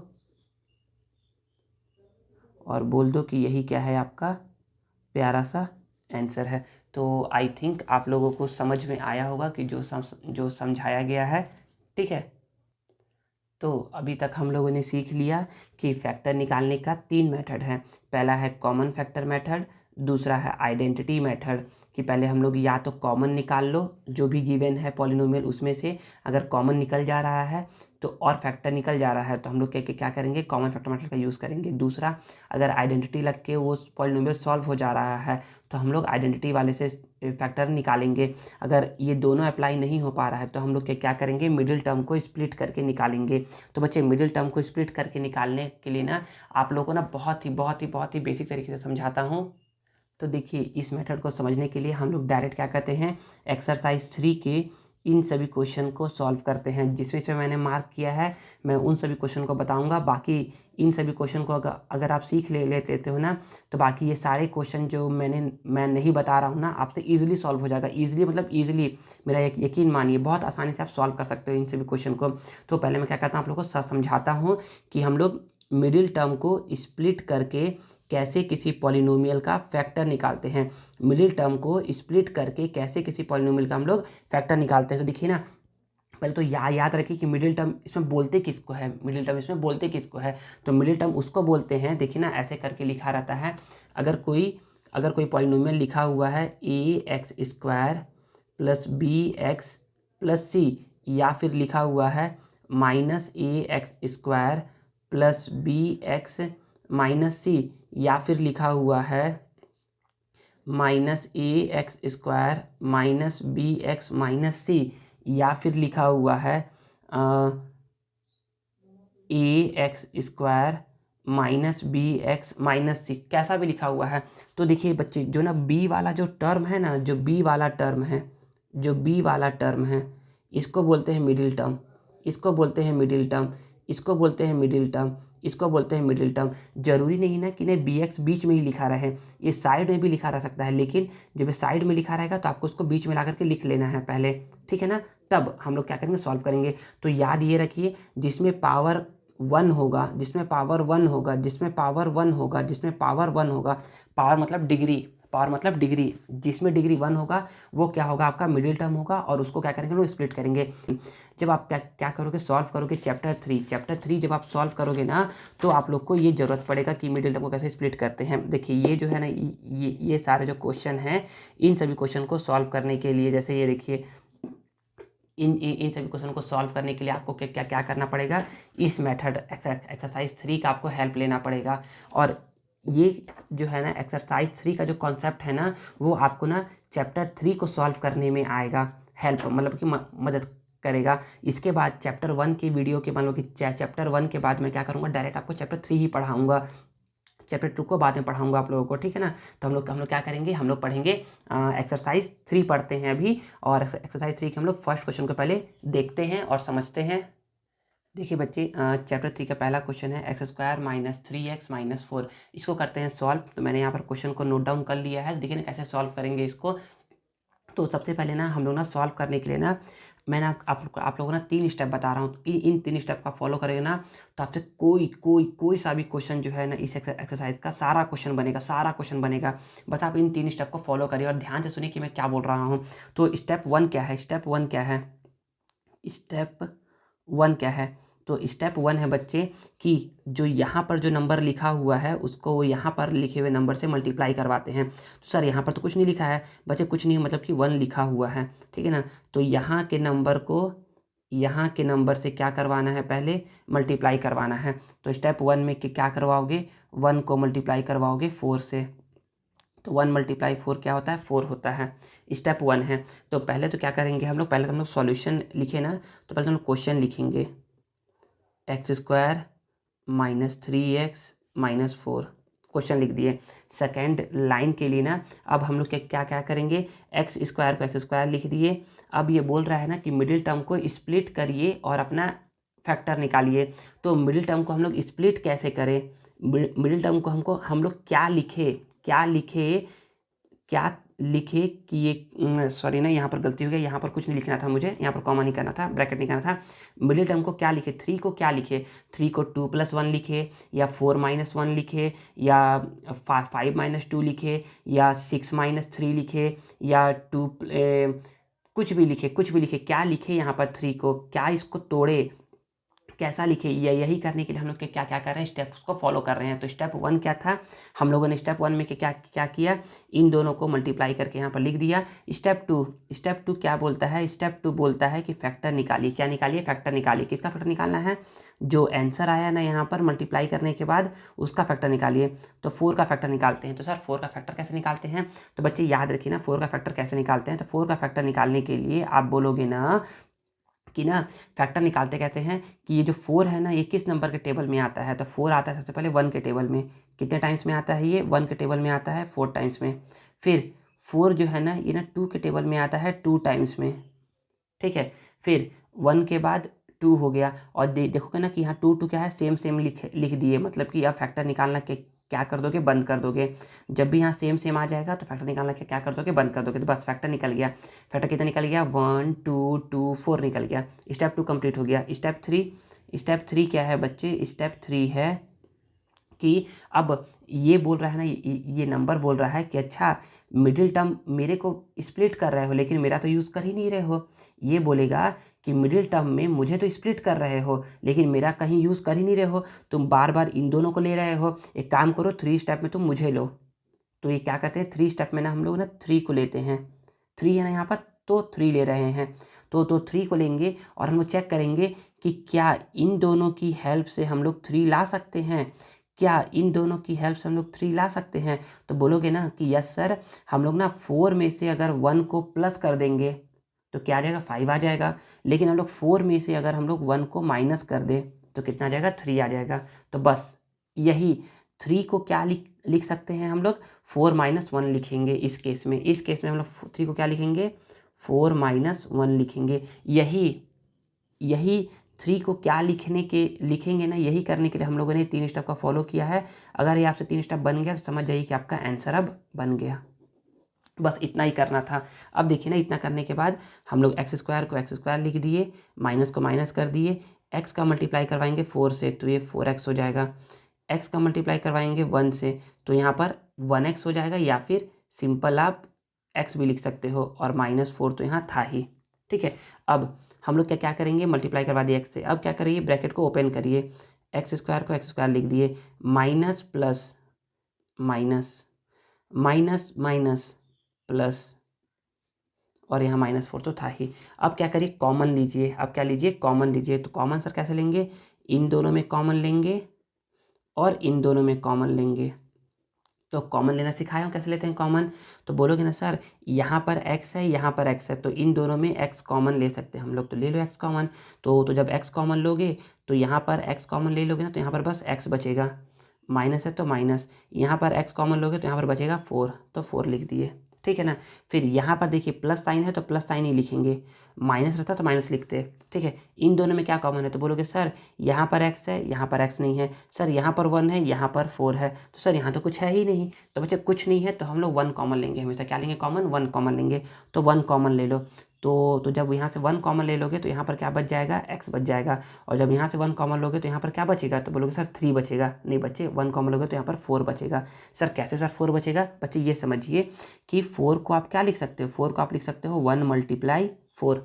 और बोल दो कि यही क्या है, आपका प्यारा सा आंसर है। तो आई थिंक आप लोगों को समझ में आया होगा कि जो समझाया गया है, ठीक है। तो अभी तक हम लोगों ने सीख लिया कि फैक्टर निकालने का 3 मेथड है। पहला है कॉमन फैक्टर मेथड, दूसरा है आइडेंटिटी मेथड, कि पहले हम लोग या तो कॉमन निकाल लो, जो भी गिवन है पॉलिनोमियल उसमें से अगर कॉमन निकल जा रहा है तो, और फैक्टर निकल जा रहा है तो हम लोग क्या करेंगे, कॉमन फैक्टर मेथड का यूज़ करेंगे। दूसरा, अगर आइडेंटिटी लग के वो पॉलिनोमियल सॉल्व हो जा रहा है तो हम लोग आइडेंटिटी वाले से फैक्टर निकालेंगे। अगर ये दोनों अप्लाई नहीं हो पा रहा है तो हम लोग क्या करेंगे, मिडिल टर्म को स्प्लिट करके निकालेंगे। तो बच्चे मिडिल टर्म को स्प्लिट करके निकालने के लिए ना आप लोगों को ना बहुत ही बेसिक तरीके से समझाता हूँ। तो देखिए इस मेथड को समझने के लिए हम लोग डायरेक्ट क्या करते हैं, एक्सरसाइज 3 के इन सभी क्वेश्चन को सॉल्व करते हैं। जिस विषय मैंने मार्क किया है मैं उन सभी क्वेश्चन को बताऊंगा। बाकी इन सभी क्वेश्चन को अगर आप सीख लेते हो ना, तो बाकी ये सारे क्वेश्चन जो मैं नहीं बता रहा हूँ ना, आपसे ईजिली सॉल्व हो जाएगा। ईजिली मतलब ईजिली, मेरा यकीन मानिए, बहुत आसानी से आप सॉल्व कर सकते हो इन सभी क्वेश्चन को। तो पहले मैं क्या करता हूँ, आप लोगों को समझाता हूँ कि हम लोग मिडिल टर्म को स्प्लिट करके कैसे किसी पॉलिनोमियल का फैक्टर निकालते हैं। मिडिल टर्म को स्प्लिट करके कैसे किसी पॉलिनोमियल का हम लोग फैक्टर निकालते हैं। तो देखिए ना, पहले तो याद रखिए कि मिडिल टर्म इसमें बोलते किसको है, मिडिल टर्म इसमें बोलते किसको है। तो मिडिल टर्म उसको बोलते हैं, देखिए ना ऐसे करके लिखा रहता है, अगर कोई पॉलिनोमियल लिखा हुआ है ax² + bx + c, या फिर लिखा हुआ है -ax² + bx - c, या फिर लिखा हुआ है -ax² - bx - c, या फिर लिखा हुआ है ax² - bx - c, कैसा भी लिखा हुआ है। तो देखिए बच्चे, जो ना b वाला जो टर्म है ना, जो b वाला टर्म है, इसको बोलते हैं मिडिल टर्म, इसको बोलते हैं मिडिल टर्म, इसको बोलते हैं मिडिल टर्म, इसको बोलते हैं मिडिल टर्म। जरूरी नहीं ना कि नहीं bx बीच में ही लिखा रहे, ये साइड में भी लिखा रह सकता है, लेकिन जब ये साइड में लिखा रहेगा तो आपको उसको बीच में ला करके लिख लेना है पहले, ठीक है ना। तब हम लोग क्या करेंगे, सॉल्व करेंगे। तो याद ये रखिए, जिसमें पावर 1 होगा, जिसमें पावर 1 होगा, जिसमें पावर 1 होगा, जिसमें पावर 1 होगा, पावर मतलब डिग्री, पावर मतलब डिग्री, जिसमें डिग्री 1 होगा वो क्या होगा, आपका मिडिल टर्म होगा, और उसको क्या करेंगे हम लोग, स्प्लिट करेंगे। जब आप क्या क्या करोगे, सॉल्व करोगे चैप्टर 3 जब आप सॉल्व करोगे ना, तो आप लोग को ये ज़रूरत पड़ेगा कि मिडिल टर्म को कैसे स्प्लिट करते हैं। देखिए ये जो है ना, ये सारे जो क्वेश्चन हैं, इन सभी क्वेश्चन को सॉल्व करने के लिए, जैसे ये देखिए, इन सभी क्वेश्चन को सॉल्व करने के लिए आपको क्या क्या क्या करना पड़ेगा, इस मेथड एक्सरसाइज 3 का आपको हेल्प लेना पड़ेगा। और ये जो है ना एक्सरसाइज 3 का जो कॉन्सेप्ट है ना, वो आपको ना चैप्टर 3 को सॉल्व करने में आएगा, हेल्प मतलब कि मदद करेगा। इसके बाद चैप्टर 1 की वीडियो के मान लो कि चैप्टर 1 के बाद मैं क्या करूँगा, डायरेक्ट आपको चैप्टर 3 ही पढ़ाऊँगा, चैप्टर 2 को बाद में पढ़ाऊंगा आप लोगों को, ठीक है ना। तो हम लोग क्या करेंगे, हम लोग पढ़ेंगे एक्सरसाइज 3 पढ़ते हैं अभी, और एक्सरसाइज 3 के हम लोग फर्स्ट क्वेश्चन को पहले देखते हैं और समझते हैं। देखिए बच्चे, चैप्टर 3 का पहला क्वेश्चन है x² - 3x - 4। इसको करते हैं सॉल्व। तो मैंने यहाँ पर क्वेश्चन को नोट डाउन कर लिया है। देखिए ना कैसे सॉल्व करेंगे इसको। तो सबसे पहले ना हम लोग ना सॉल्व करने के लिए ना, मैंने आप लोगों को ना 3 स्टेप बता रहा हूँ। इन 3 स्टेप का फॉलो करेंगे ना, तो आपसे कोई सा भी क्वेश्चन जो है ना, इस एक्सरसाइज का सारा क्वेश्चन बनेगा। बस आप इन 3 स्टेप को फॉलो करिए और ध्यान से सुनिए कि मैं क्या बोल रहा हूँ। तो स्टेप 1 क्या है, स्टेप 1 क्या है, तो स्टेप 1 है बच्चे कि जो यहाँ पर जो नंबर लिखा हुआ है उसको वो यहाँ पर लिखे हुए नंबर से मल्टीप्लाई करवाते हैं। तो सर यहाँ पर तो कुछ नहीं लिखा है बच्चे, कुछ नहीं मतलब कि 1 लिखा हुआ है, ठीक है ना। तो यहाँ के नंबर को यहाँ के नंबर से क्या करवाना है, पहले मल्टीप्लाई करवाना है। तो स्टेप 1 में क्या करवाओगे, 1 को मल्टीप्लाई करवाओगे 4 से। तो 1 × 4 क्या होता है, 4 होता है। स्टेप 1 है। तो पहले तो क्या करेंगे हम लोग, पहले तो हम लोग सॉल्यूशन लिखे ना, तो पहले हम लोग क्वेश्चन लिखेंगे, x² - 3x - 4 क्वेश्चन लिख दिए। सेकेंड लाइन के लिए ना, अब हम लोग क्या क्या करेंगे, x² को x² लिख दिए। अब ये बोल रहा है ना कि मिडिल टर्म को स्प्लिट करिए और अपना फैक्टर निकालिए। तो मिडिल टर्म को हम लोग स्प्लिट कैसे करें, मिडिल टर्म को हम लोग क्या लिखे कि ये सॉरी ना, यहाँ पर गलती हो गई, यहाँ पर कुछ नहीं लिखना था मुझे, यहाँ पर कॉमा नहीं करना था, ब्रैकेट नहीं करना था। मिडिल टर्म को क्या लिखे, 3 को क्या लिखे, 3 को 2 + 1 लिखे, या 4 - 1 लिखे, या 5 - 2 लिखे, या 6 - 3 लिखे, या 2 कुछ भी लिखे, क्या लिखे यहाँ पर, 3 को क्या इसको तोड़े, कैसा लिखे, यही करने के लिए हम लोग क्या क्या कर रहे हैं, स्टेप्स को फॉलो कर रहे हैं। तो स्टेप 1 क्या था, हम लोगों ने स्टेप 1 में क्या किया, इन दोनों को मल्टीप्लाई करके यहाँ पर लिख दिया। स्टेप 2 क्या बोलता है, स्टेप 2 बोलता है कि फैक्टर निकालिए। क्या निकालिए, फैक्टर निकालिए। किसका फैक्टर निकालना है, जो आंसर आया ना यहाँ पर मल्टीप्लाई करने के बाद, उसका फैक्टर निकालिए। तो 4 का फैक्टर निकालते हैं। तो सर 4 का फैक्टर कैसे निकालते हैं, तो बच्चे याद रखिए ना, 4 का फैक्टर कैसे निकालते हैं। तो 4 का फैक्टर निकालने के लिए आप बोलोगे ना कि ना, फैक्टर निकालते कैसे हैं कि ये जो 4 है ना, ये किस नंबर के टेबल में आता है। तो 4 आता है सबसे पहले 1 के टेबल में। कितने टाइम्स में आता है ये, 1 के टेबल में आता है 4 टाइम्स में। फिर 4 जो है ना, ये ना 2 के टेबल में आता है 2 टाइम्स में, ठीक है। फिर 1 के बाद 2 हो गया, और देखोगे ना कि यहाँ 2 क्या है, सेम लिख दिए, मतलब कि अब फैक्टर निकालना के क्या कर दोगे, बंद कर दोगे। जब भी यहाँ सेम आ जाएगा तो फैक्टर निकालना क्या कर दोगे, बंद कर दोगे। तो बस फैक्टर निकल गया। फैक्टर कितना निकल गया, 1 2 2 4 निकल गया। स्टेप 2 कंप्लीट हो गया। स्टेप 3 क्या है बच्चे, स्टेप 3 है कि अब ये बोल रहा है ना, ये नंबर बोल रहा है कि अच्छा मिडिल टर्म मेरे को स्प्लिट कर रहे हो, लेकिन मेरा तो यूज़ कर ही नहीं रहे हो। ये बोलेगा कि मिडिल टर्म में मुझे तो स्प्लिट कर रहे हो, लेकिन मेरा कहीं यूज़ कर ही नहीं रहे हो, तुम बार बार इन दोनों को ले रहे हो। एक काम करो, 3 स्टेप में तुम मुझे लो। तो ये क्या कहते हैं, 3 स्टेप में ना हम लोग ना 3 को लेते हैं। 3 है ना यहाँ पर, तो 3 ले रहे हैं। तो 3 को लेंगे और हम लोग चेक करेंगे कि क्या इन दोनों की हेल्प से हम लोग 3 ला सकते हैं, क्या इन दोनों की हेल्प से हम लोग 3 ला सकते हैं। तो बोलोगे ना कि यस सर, हम लोग ना 4 में से अगर 1 को प्लस कर देंगे तो क्या आ जाएगा, 5 आ जाएगा। लेकिन हम लोग 4 में से अगर हम लोग 1 को माइनस कर दें तो कितना आ जाएगा, 3 आ जाएगा। तो बस यही 3 को क्या लिख सकते हैं हम लोग, 4 - 1 लिखेंगे। इस केस में हम लोग 3 को क्या लिखेंगे, 4 - 1 लिखेंगे। यही 3 को क्या लिखेंगे ना, यही करने के लिए हम लोगों ने 3 स्टेप का फॉलो किया है। अगर ये आपसे 3 स्टेप बन गया तो समझ जाइए कि आपका आंसर अब बन गया। बस इतना ही करना था। अब देखिए ना, इतना करने के बाद हम लोग x² को x² लिख दिए, माइनस को माइनस कर दिए। x का मल्टीप्लाई करवाएंगे 4 से तो ये 4x हो जाएगा। x का मल्टीप्लाई करवाएंगे 1 से तो यहाँ पर 1x हो जाएगा, या फिर सिंपल आप x भी लिख सकते हो, और -4 तो यहाँ था ही, ठीक है। अब हम लोग क्या करेंगे, मल्टीप्लाई करवा दिए x से। अब क्या करिए, ब्रैकेट को ओपन करिए, एक्स स्क्वायर को एक्स स्क्वायर लिख दिए, minus plus minus minus minus plus, और यहाँ -4 तो था ही। अब क्या करिए, कॉमन लीजिए। अब क्या लीजिए, कॉमन लीजिए। तो कॉमन सर कैसे लेंगे, इन दोनों में कॉमन लेंगे और इन दोनों में कॉमन लेंगे। तो कॉमन लेना सिखाया हूँ, कैसे लेते हैं कॉमन। तो बोलोगे ना सर यहाँ पर x है, यहाँ पर x है, तो इन दोनों में x कॉमन ले सकते हैं हम लोग, तो ले लो x कॉमन। तो जब x कॉमन लोगे तो यहाँ पर x कॉमन ले लोगे ना, तो यहाँ पर बस x बचेगा, माइनस है तो माइनस, यहाँ पर x कॉमन लोगे तो यहाँ पर बचेगा 4, तो 4 लिख दिए, ठीक है ना। फिर यहाँ पर देखिए प्लस साइन है तो प्लस साइन ही लिखेंगे, माइनस रहता तो माइनस लिखते, ठीक है। इन दोनों में क्या कॉमन है, तो बोलोगे सर यहाँ पर x है, यहाँ पर x नहीं है, सर यहाँ पर 1 है, यहाँ पर 4 है, तो सर यहाँ तो कुछ है ही नहीं। तो बच्चे कुछ नहीं है तो हम लोग 1 कॉमन लेंगे, हमेशा क्या लेंगे, कॉमन, 1 कॉमन लेंगे। तो 1 कॉमन ले लो। तो जब यहाँ से 1 कॉमन ले लोगे तो यहाँ पर क्या बच जाएगा, x बच जाएगा। और जब यहाँ से 1 कॉमन लोगे तो यहाँ पर क्या बचेगा, तो बोलोगे सर 3 बचेगा। नहीं बच्चे, 1 कॉमन लोगे तो यहाँ पर 4 बचेगा। सर कैसे सर 4 बचेगा, बच्चे ये समझिए कि 4 को आप क्या लिख सकते हो, 4 को आप लिख सकते हो 1 × 4,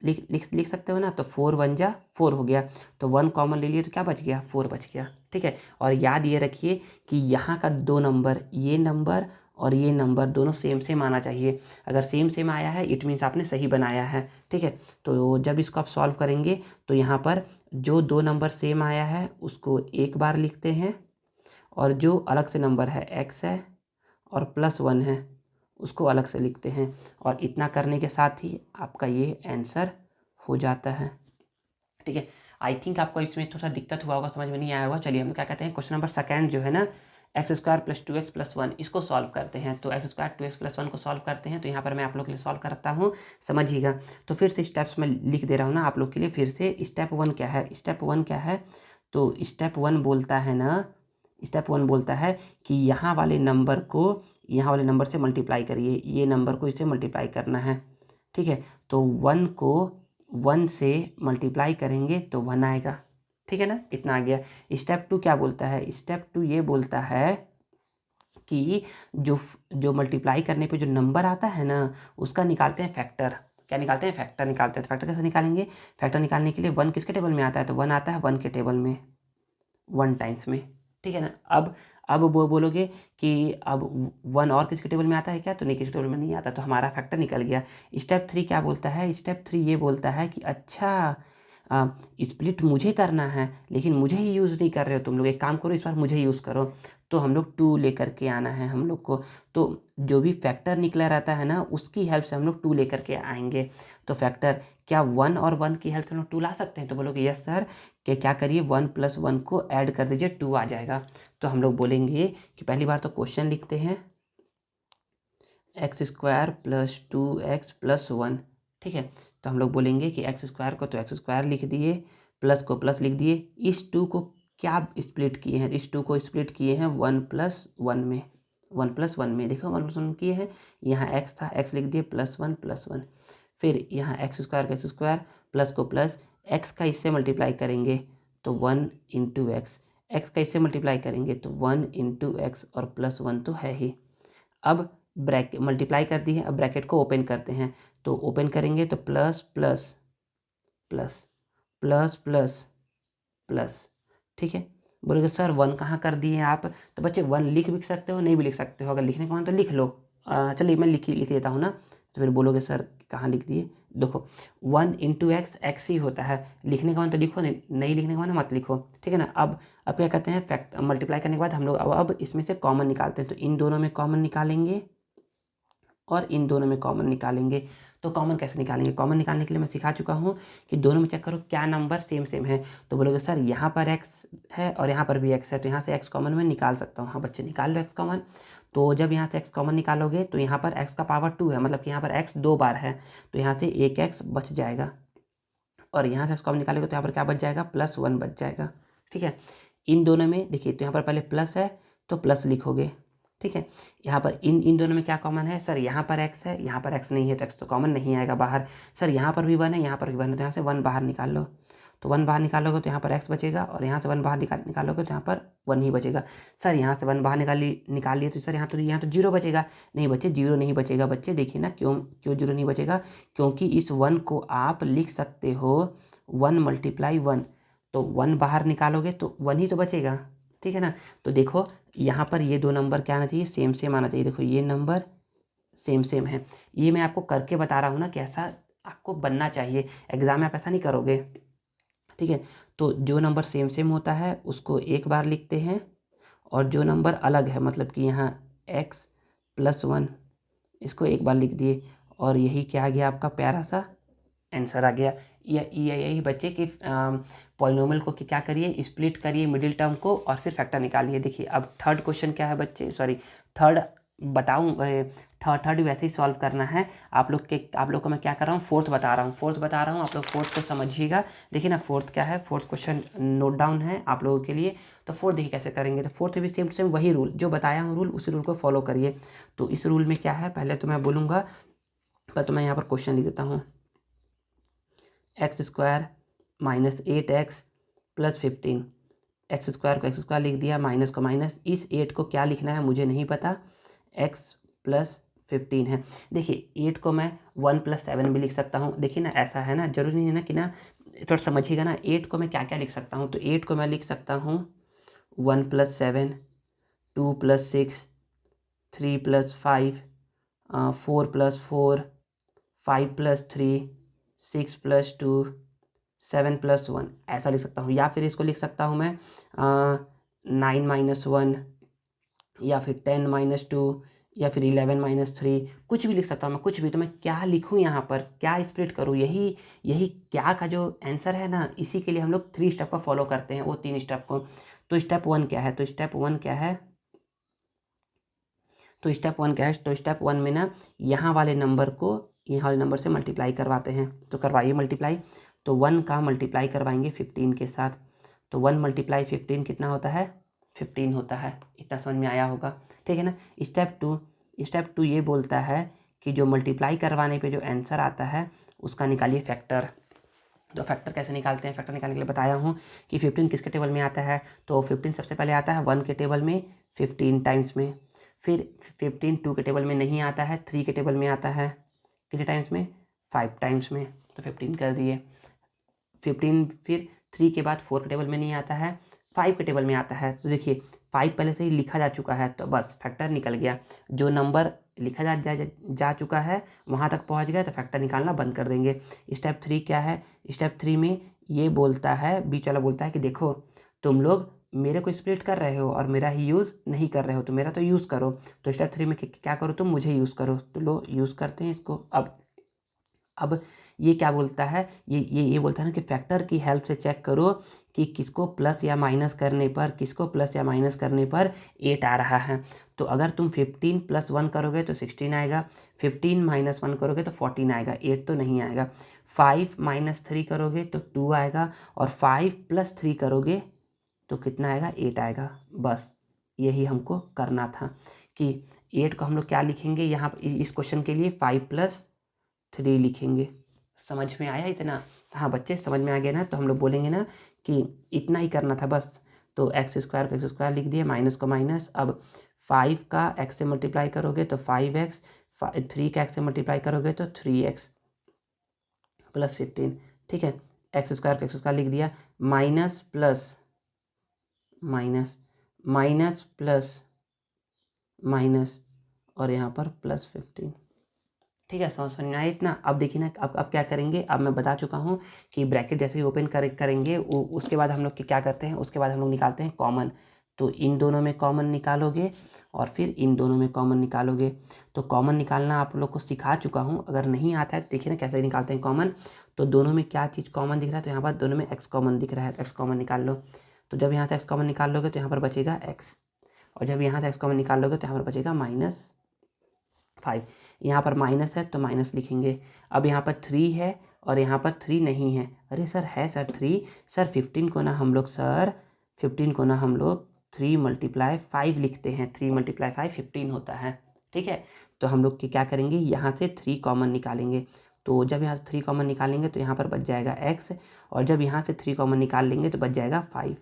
लिख सकते हो ना। तो 4 1 जा 4 हो गया, तो 1 कॉमन ले लिए तो क्या बच गया, 4 बच गया, ठीक है। और याद ये रखिए कि यहाँ का 2 नंबर, ये नंबर और ये नंबर दोनों सेम सेम आना चाहिए। अगर सेम सेम आया है इट मीन्स आपने सही बनाया है, ठीक है। तो जब इसको आप सॉल्व करेंगे तो यहाँ पर जो 2 नंबर सेम आया है उसको एक बार लिखते हैं, और जो अलग से नंबर है x है और +1 है उसको अलग से लिखते हैं। और इतना करने के साथ ही आपका ये आंसर हो जाता है, ठीक है। आई थिंक आपको इसमें थोड़ा सा दिक्कत हुआ होगा, समझ में नहीं आया होगा। चलिए हम क्या कहते हैं, क्वेश्चन नंबर सेकंड जो है ना, x² + 2x + 1, इसको सॉल्व करते हैं। तो x² 2x + 1 को सॉल्व करते हैं। तो यहाँ पर मैं आप लोग के लिए सॉल्व करता हूँ, समझिएगा। तो फिर से स्टेप्स में लिख दे रहा हूँ ना आप लोग के लिए। फिर से स्टेप 1 क्या है, स्टेप 1 क्या है, तो स्टेप 1 बोलता है ना, स्टेप 1 बोलता है कि यहाँ वाले नंबर को यहाँ वाले नंबर से मल्टीप्लाई करिए, ये नंबर को इससे मल्टीप्लाई करना है, ठीक है। तो 1 को 1 से मल्टीप्लाई करेंगे तो 1 आएगा, ठीक है ना, इतना आ गया। स्टेप 2 क्या बोलता है, स्टेप 2 ये बोलता है कि जो मल्टीप्लाई करने पे जो नंबर आता है ना उसका निकालते हैं फैक्टर। क्या निकालते हैं, फैक्टर निकालते हैं। तो फैक्टर कैसे निकालेंगे, फैक्टर निकालने के लिए 1 किसके टेबल में आता है, तो 1 आता है 1 के टेबल में, 1 टाइम्स में, ठीक है ना। अब वो बोलोगे कि अब 1 और किसके टेबल में आता है क्या, तो नहीं, किसके टेबल में नहीं आता, तो हमारा फैक्टर निकल गया। स्टेप 3 क्या बोलता है, स्टेप 3 ये बोलता है कि अच्छा स्प्लिट मुझे करना है लेकिन मुझे ही यूज़ नहीं कर रहे हो तुम लोग, एक काम करो इस बार मुझे यूज़ करो। तो हम लोग 2 लेकर के आना है हम लोग को। तो जो भी फैक्टर निकला रहता है ना उसकी हेल्प से हम लोग 2 लेकर के आएंगे। तो फैक्टर क्या 1 और 1 की हेल्प से हम लोग 2 ला सकते हैं, तो बोलोगे यस सर, कि क्या करिए 1 + 1 को ऐड कर दीजिए, 2 आ जाएगा। तो हम लोग बोलेंगे कि पहली बार तो क्वेश्चन लिखते हैं, x² + 2x + 1, ठीक है। तो हम लोग बोलेंगे कि x² को तो x² लिख दिए, प्लस को प्लस लिख दिए। इस 2 को क्या स्प्लिट किए हैं, इस 2 को स्प्लिट किए हैं 1 + 1 में, 1 + 1 में, देखो 1 + 1 किए हैं। यहाँ x था, x लिख दिए +1 + 1। फिर यहाँ x² का x², प्लस को प्लस, x का इससे मल्टीप्लाई करेंगे तो 1 × x, x का इससे मल्टीप्लाई करेंगे तो 1 × x, और +1 तो है ही। अब ब्रैकेट मल्टीप्लाई कर दी है, अब ब्रैकेट को ओपन करते हैं। तो ओपन करेंगे तो plus plus plus plus plus plus, ठीक है। बोलोगे सर 1 कहाँ कर दिए आप, तो बच्चे 1 लिख भी सकते हो, नहीं भी लिख सकते हो, अगर लिखने का मन तो लिख लो। चलिए मैं लिख देता हूँ ना। तो फिर बोलोगे सर कहाँ लिख दिए, देखो 1 × x, x ही होता है, लिखने का मन तो लिखो, नहीं लिखने का मन मत लिखो, ठीक है ना। अब क्या कहते हैं, फैक्ट मल्टीप्लाई करने के बाद हम लोग अब इसमें से कॉमन निकालते हैं। तो इन दोनों में कॉमन निकालेंगे और इन दोनों में कॉमन निकालेंगे। तो कॉमन कैसे निकालेंगे, कॉमन निकालने के लिए मैं सिखा चुका हूँ कि दोनों में चेक करो क्या नंबर सेम सेम है। तो बोलोगे सर यहाँ पर x है और यहाँ पर भी x है, तो यहाँ से x कॉमन मैं निकाल सकता हूँ। हाँ बच्चे निकाल लो x कॉमन। तो जब यहाँ से x कॉमन निकालोगे तो यहाँ पर x का पावर 2 है, मतलब कि यहाँ पर x 2 बार है, तो यहाँ से एक x बच जाएगा। और यहाँ से x कॉमन निकालोगे तो यहाँ पर क्या बच जाएगा, +1 बच जाएगा, ठीक है। इन दोनों में देखिए, तो यहाँ पर पहले प्लस है तो प्लस लिखोगे, ठीक है। यहाँ पर इन दोनों में क्या कॉमन है, सर यहाँ पर x है, यहाँ पर x नहीं है, तो x तो कॉमन नहीं आएगा बाहर। सर यहाँ पर भी 1 है, यहाँ पर भी 1 है, तो यहाँ से 1 बाहर निकाल लो। तो 1 बाहर निकालोगे तो यहाँ पर x बचेगा, और यहाँ से 1 बाहर निकालोगे तो यहाँ पर 1 ही बचेगा। सर यहाँ से 1 बाहर निकाल लिए तो सर यहाँ तो 0 बचेगा। नहीं बच्चे, 0 नहीं बचेगा बच्चे। देखिए ना क्यों 0 नहीं बचेगा, क्योंकि इस 1 को आप लिख सकते हो 1 × 1। तो 1 बाहर निकालोगे तो 1 ही तो बचेगा, ठीक है ना। तो देखो यहाँ पर ये दो नंबर क्या आना चाहिए, सेम सेम आना चाहिए। देखो ये नंबर सेम सेम है। ये मैं आपको करके बता रहा हूँ ना कैसा आपको बनना चाहिए, एग्जाम में आप ऐसा नहीं करोगे, ठीक है। तो जो नंबर सेम सेम होता है उसको एक बार लिखते हैं, और जो नंबर अलग है मतलब कि यहाँ x+1 इसको एक बार लिख दिए, और यही क्या आ गया आपका प्यारा सा आंसर आ गया। यही बच्चे कि पॉलिनोमियल को क्या करिए, स्प्लिट करिए मिडिल टर्म को, और फिर फैक्टर निकालिए। देखिए अब थर्ड क्वेश्चन क्या है बच्चे, सॉरी थर्ड बताऊँ, थर्ड वैसे ही सॉल्व करना है। आप लोग को मैं क्या कर रहा हूँ, फोर्थ बता रहा हूँ, आप लोग फोर्थ को समझिएगा। देखिए ना फोर्थ क्या है, फोर्थ क्वेश्चन नोट डाउन है आप लोगों के लिए। तो फोर्थ देखिए कैसे करेंगे, तो फोर्थ भी सेम सेम वही रूल जो बताया हूँ, रूल उसी रूल को फॉलो करिए। तो इस रूल में क्या है, पहले तो मैं बोलूँगा, पहले तो मैं यहाँ पर क्वेश्चन लिख देता हूँ, x² - 8x + 15। x² को x² लिख दिया, माइनस को माइनस, इस 8 को क्या लिखना है मुझे नहीं पता, x + 15 है। देखिए 8 को मैं 1 + 7 भी लिख सकता हूँ। देखिए ना ऐसा है ना, जरूरी नहीं है ना कि ना, थोड़ा समझिएगा ना, 8 को मैं क्या क्या लिख सकता हूँ। तो 8 को मैं लिख सकता हूँ 1 + 7, 2 + 6, 3 + 5, 4 + 4, 5 + 3, 6 + 2, 7 + 1 ऐसा लिख सकता हूँ। या फिर इसको लिख सकता हूँ मैं 9 - 1, या फिर 10 - 2, या फिर 11 - 3, कुछ भी लिख सकता हूँ मैं, कुछ भी। तो मैं क्या लिखूँ यहाँ पर, क्या स्प्लिट करूँ, यही क्या का जो आंसर है ना, इसी के लिए हम लोग 3 स्टेप को फॉलो करते हैं, वो 3 स्टेप को। तो स्टेप 1 क्या है, तो स्टेप 1 क्या है, तो स्टेप 1 में ना यहाँ वाले नंबर को यहाँ वाले नंबर से मल्टीप्लाई करवाते हैं। तो करवाइए मल्टीप्लाई। तो 1 का मल्टीप्लाई करवाएंगे 15 के साथ। तो 1 × 15 कितना होता है, 15 होता है। इतना समझ में आया होगा, ठीक है ना। स्टेप 2 ये बोलता है कि जो मल्टीप्लाई करवाने पे जो आंसर आता है उसका निकालिए फैक्टर। तो फैक्टर कैसे निकालते हैं, फैक्टर निकालने के लिए बताया हूँ कि 15 किसके टेबल में आता है, तो 15 सबसे पहले आता है 1 के टेबल में 15 टाइम्स में, फिर 15 2 के टेबल में नहीं आता है, 3 के टेबल में आता है कितने टाइम्स में, 5 टाइम्स में। तो 15 कर दिए। 15 फिर 3 के बाद 4 के टेबल में नहीं आता है, 5 के टेबल में आता है। तो देखिए 5 पहले से ही लिखा जा चुका है, तो बस फैक्टर निकल गया। जो नंबर लिखा जा चुका है वहाँ तक पहुँच गया, तो फैक्टर निकालना बंद कर देंगे। स्टेप 3 क्या है, स्टेप 3 में ये बोलता है, बीच वाला बोलता है कि देखो तुम लोग मेरे को स्प्लिट कर रहे हो और मेरा ही यूज़ नहीं कर रहे हो, तो मेरा तो यूज़ करो। तो स्टेप 3 में क्या करो, तुम मुझे यूज़ करो। तो लो यूज़ करते हैं इसको। अब ये क्या बोलता है, ये बोलता है ना कि फैक्टर की हेल्प से चेक करो कि किसको प्लस या माइनस करने पर 8 आ रहा है। तो अगर तुम 15 + 1 करोगे तो 16 आएगा, 15 - 1 करोगे तो 14 आएगा, 8 तो नहीं आएगा। 5 - 3 करोगे तो 2 आएगा, और 5 + 3 करोगे तो कितना आएगा, 8 आएगा। बस यही हमको करना था कि 8 को हम लोग क्या लिखेंगे यहाँ इस क्वेश्चन के लिए, 5 + 3 लिखेंगे। समझ में आया इतना, हाँ बच्चे समझ में आ गया ना। तो हम लोग बोलेंगे ना कि इतना ही करना था बस। तो x² को x² लिख दिए, माइनस को माइनस। अब 5 का x से मल्टीप्लाई करोगे तो 5x, 3 का x से मल्टीप्लाई करोगे तो 3x + 15, ठीक है। x² को x² लिख दिया, minus plus minus, minus plus minus, और यहाँ पर +15, ठीक है। समझ में आया इतना। अब देखिए ना, अब क्या करेंगे, अब मैं बता चुका हूँ कि ब्रैकेट जैसे ही ओपन करेंगे उसके बाद हम लोग क्या करते हैं, उसके बाद हम लोग निकालते हैं कॉमन। तो इन दोनों में कॉमन निकालोगे और फिर इन दोनों में कॉमन निकालोगे। तो कॉमन निकालना आप लोग को सिखा चुका हूँ, अगर नहीं आता है तो देखिए ना कैसे निकालते हैं कॉमन। तो दोनों में क्या चीज़ कॉमन दिख रहा है, तो यहाँ पर दोनों में x कॉमन दिख रहा है, तो x कॉमन निकाल लो। तो जब यहाँ से x कॉमन निकाल लोगे तो यहाँ पर बचेगा x, और जब यहाँ से x कॉमन निकाल लोगे तो यहाँ पर बचेगा -5। यहाँ पर माइनस है तो माइनस लिखेंगे। अब यहाँ पर 3 है और यहाँ पर 3 नहीं है। अरे सर है सर 3, सर 15 को ना हम लोग 3 × 5 लिखते हैं। 3 × 5 15 होता है, ठीक है। तो हम लोग क्या करेंगे, यहाँ से 3 कॉमन निकालेंगे। तो जब यहाँ से 3 कॉमन निकालेंगे तो यहाँ पर बच जाएगा x, और जब यहाँ से 3 कॉमन निकाल लेंगे तो बच जाएगा 5।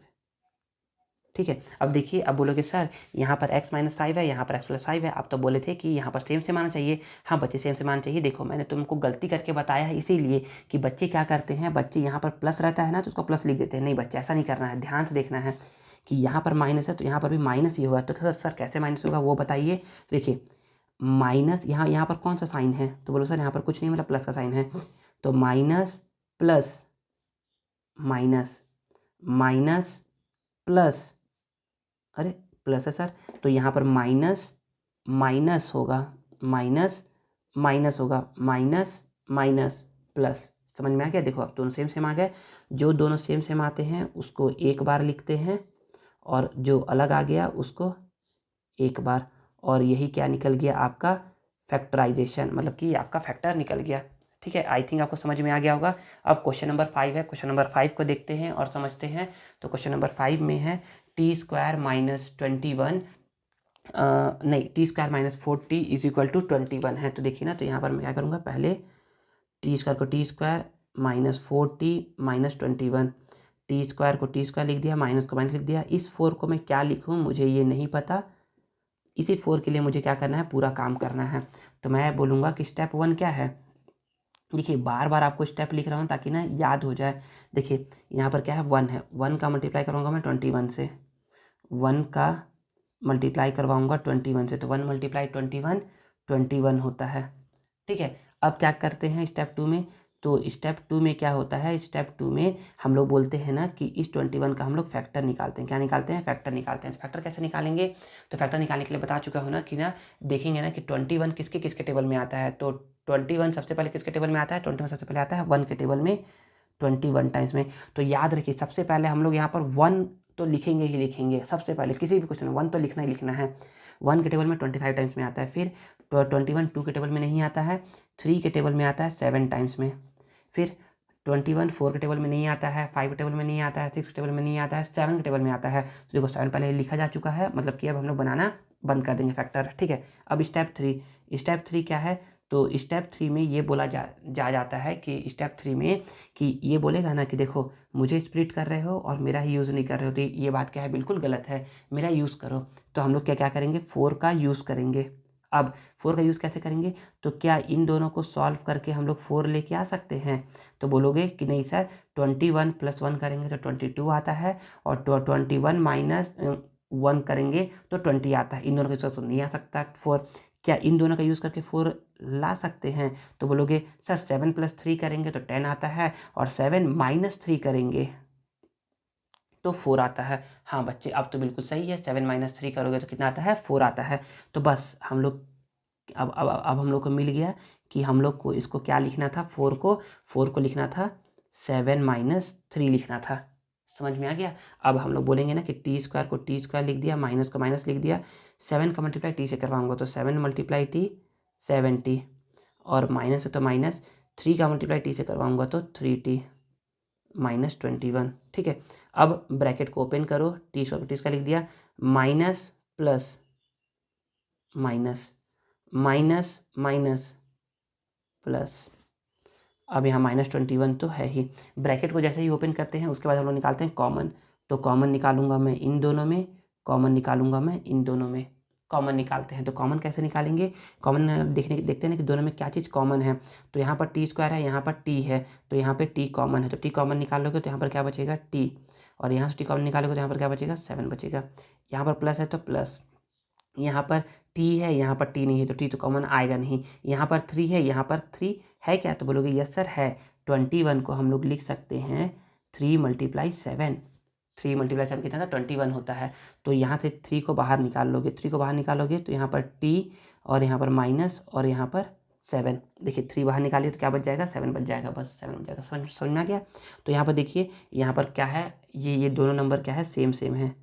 ठीक है, अब देखिए, अब बोलोगे सर यहाँ पर x - 5 है, यहाँ पर x + 5 है। आप तो बोले थे कि यहाँ पर सेम सेम आना चाहिए। हाँ बच्चे, सेम सेम आना चाहिए। देखो मैंने तुमको गलती करके बताया है, इसीलिए कि बच्चे क्या करते हैं, बच्चे यहाँ पर प्लस रहता है ना तो उसको प्लस लिख देते हैं। नहीं बच्चे, ऐसा नहीं करना है, ध्यान से देखना है कि यहाँ पर माइनस है तो यहाँ पर भी माइनस ही होगा। तो सर कैसे माइनस होगा वो बताइए। तो देखिए माइनस, यहाँ पर कौन सा साइन है, तो बोलो सर यहाँ पर कुछ नहीं, मतलब प्लस का साइन है। तो minus plus minus minus plus, अरे प्लस है सर, तो यहाँ पर माइनस माइनस होगा, माइनस माइनस होगा, माइनस माइनस प्लस। समझ में आ गया। देखो अब दोनों सेम सेम आ गए। जो दोनों सेम सेम आते हैं उसको एक बार लिखते हैं, और जो अलग आ गया उसको एक बार। और यही क्या निकल गया आपका फैक्टराइजेशन, मतलब कि आपका फैक्टर निकल गया। ठीक है, आई थिंक आपको समझ में आ गया होगा। अब क्वेश्चन नंबर 5 है, क्वेश्चन नंबर 5 को देखते हैं और समझते हैं। तो क्वेश्चन नंबर 5 में है t² - 21 नहीं t² - 4t = 21 है। तो देखिए ना, तो यहाँ पर मैं क्या करूँगा, पहले t² को t² - 4t - 21, t² को t² लिख दिया, माइनस को माइनस लिख दिया। इस 4 को मैं क्या लिखूँ मुझे ये नहीं पता। इसी 4 के लिए मुझे क्या करना है, पूरा काम करना है। तो मैं बोलूँगा कि स्टेप 1 क्या है। देखिए बार बार आपको स्टेप लिख रहा हूँ ताकि ना याद हो जाए। देखिए यहाँ पर क्या है, 1 है, 1 का मल्टीप्लाई करूँगा मैं 21 से, 1 का मल्टीप्लाई करवाऊँगा 21 से, तो 1 × 21 21 होता है। ठीक है, अब क्या करते हैं स्टेप 2 में। तो स्टेप 2 में क्या होता है, स्टेप 2 में हम लोग बोलते हैं ना कि इस 21 का हम लोग फैक्टर निकालते हैं। क्या निकालते हैं, फैक्टर निकालते हैं। फैक्टर कैसे निकालेंगे, तो फैक्टर निकालने के लिए बता चुका हूँ ना कि ना देखेंगे ना कि 21 किसके किसके टेबल में आता है। तो 21 सबसे पहले किसके टेबल में आता है, 21 सबसे पहले आता है 1 के टेबल में 21 टाइम्स में। तो याद रखिए सबसे पहले हम लोग यहाँ पर 1 तो लिखेंगे ही लिखेंगे, सबसे पहले किसी भी क्वेश्चन में 1 तो लिखना ही लिखना है। 1 के टेबल में 25 टाइम्स में आता है, फिर 21 2 के टेबल में नहीं आता है, 3 के टेबल में आता है 7 टाइम्स में, फिर 21 4 के टेबल में नहीं आता है, 5 के टेबल में नहीं आता है, 6 के टेबल में नहीं आता है, 7 के टेबल में आता है। तो देखो 7 पहले लिखा जा चुका है, मतलब कि अब हम लोग बनाना बंद कर देंगे फैक्टर। ठीक है, अब स्टेप 3 क्या है, तो स्टेप 3 में ये बोला जाता है कि स्टेप 3 में कि ये बोलेगा ना कि देखो मुझे स्प्लिट कर रहे हो और मेरा ही यूज़ नहीं कर रहे हो, तो ये बात क्या है, बिल्कुल गलत है, मेरा यूज़ करो। तो हम लोग क्या क्या करेंगे, 4 का यूज़ करेंगे। अब 4 का यूज़ कैसे करेंगे, तो क्या इन दोनों को सॉल्व करके हम लोग 4 लेके आ सकते हैं। तो बोलोगे कि नहीं सर, 21 + 1 करेंगे तो 22 आता है, और 21 - 1 करेंगे तो 20 आता है। इन दोनों का यूज़ तो नहीं आ सकता 4। क्या इन दोनों का यूज़ करके 4 ला सकते हैं, तो बोलोगे सर 7 + 3 करेंगे तो 10 आता है, और 7 - 3 करेंगे तो 4 आता है। हाँ बच्चे, अब तो बिल्कुल सही है, 7 - 3 करोगे तो कितना आता है, 4 आता है। तो बस हम लोग अब हम लोग को मिल गया कि हम लोग को इसको क्या लिखना था, 4 को लिखना था 7 - 3 लिखना था। समझ में आ गया। अब हम लोग बोलेंगे ना कि t² को t² लिख दिया, माइनस को माइनस लिख दिया, 7 का मल्टीप्लाई t से करवाऊंगा तो 7 × t 7t, और माइनस है तो माइनस, 3 का मल्टीप्लाई t से करवाऊंगा तो 3t - 21। ठीक है, अब ब्रैकेट को ओपन करो, t² का लिख दिया, minus plus minus minus minus plus. अब यहाँ -21 तो है ही। ब्रैकेट को जैसे ही ओपन करते हैं उसके बाद हम लोग निकालते हैं कॉमन। तो कॉमन निकालूंगा मैं इन दोनों में, कॉमन निकालूंगा मैं इन दोनों में। कॉमन निकालते हैं, तो कॉमन कैसे निकालेंगे, कॉमन देखते हैं ना कि दोनों में क्या चीज़ कॉमन है। तो यहाँ पर t² है, यहाँ पर t है, तो यहाँ पर t कॉमन है, तो t कॉमन निकालोगे तो यहाँ पर क्या बचेगा t, और यहाँ से t कॉमन निकालोगे तो यहाँ पर क्या बचेगा 7 बचेगा। यहाँ पर प्लस है तो प्लस, यहाँ पर t है, यहाँ पर t नहीं है, तो t तो कॉमन आएगा नहीं। यहाँ पर 3 है, यहाँ पर 3 है क्या, तो बोलोगे यस सर है। 21 को हम लोग लिख सकते हैं 3 × 7, 3 × 7 कितना था, 21 होता है। तो यहाँ से 3 को बाहर निकाल लोगे, 3 को बाहर निकालोगे तो यहाँ पर t, और यहाँ पर माइनस, और यहाँ पर 7। देखिए 3 बाहर निकालिए तो क्या बच जाएगा, 7 बच जाएगा, बस 7 बच जाएगा। समझ में आ गया। तो यहाँ पर देखिए, यहाँ पर क्या है, ये दोनों नंबर क्या है, सेम सेम है,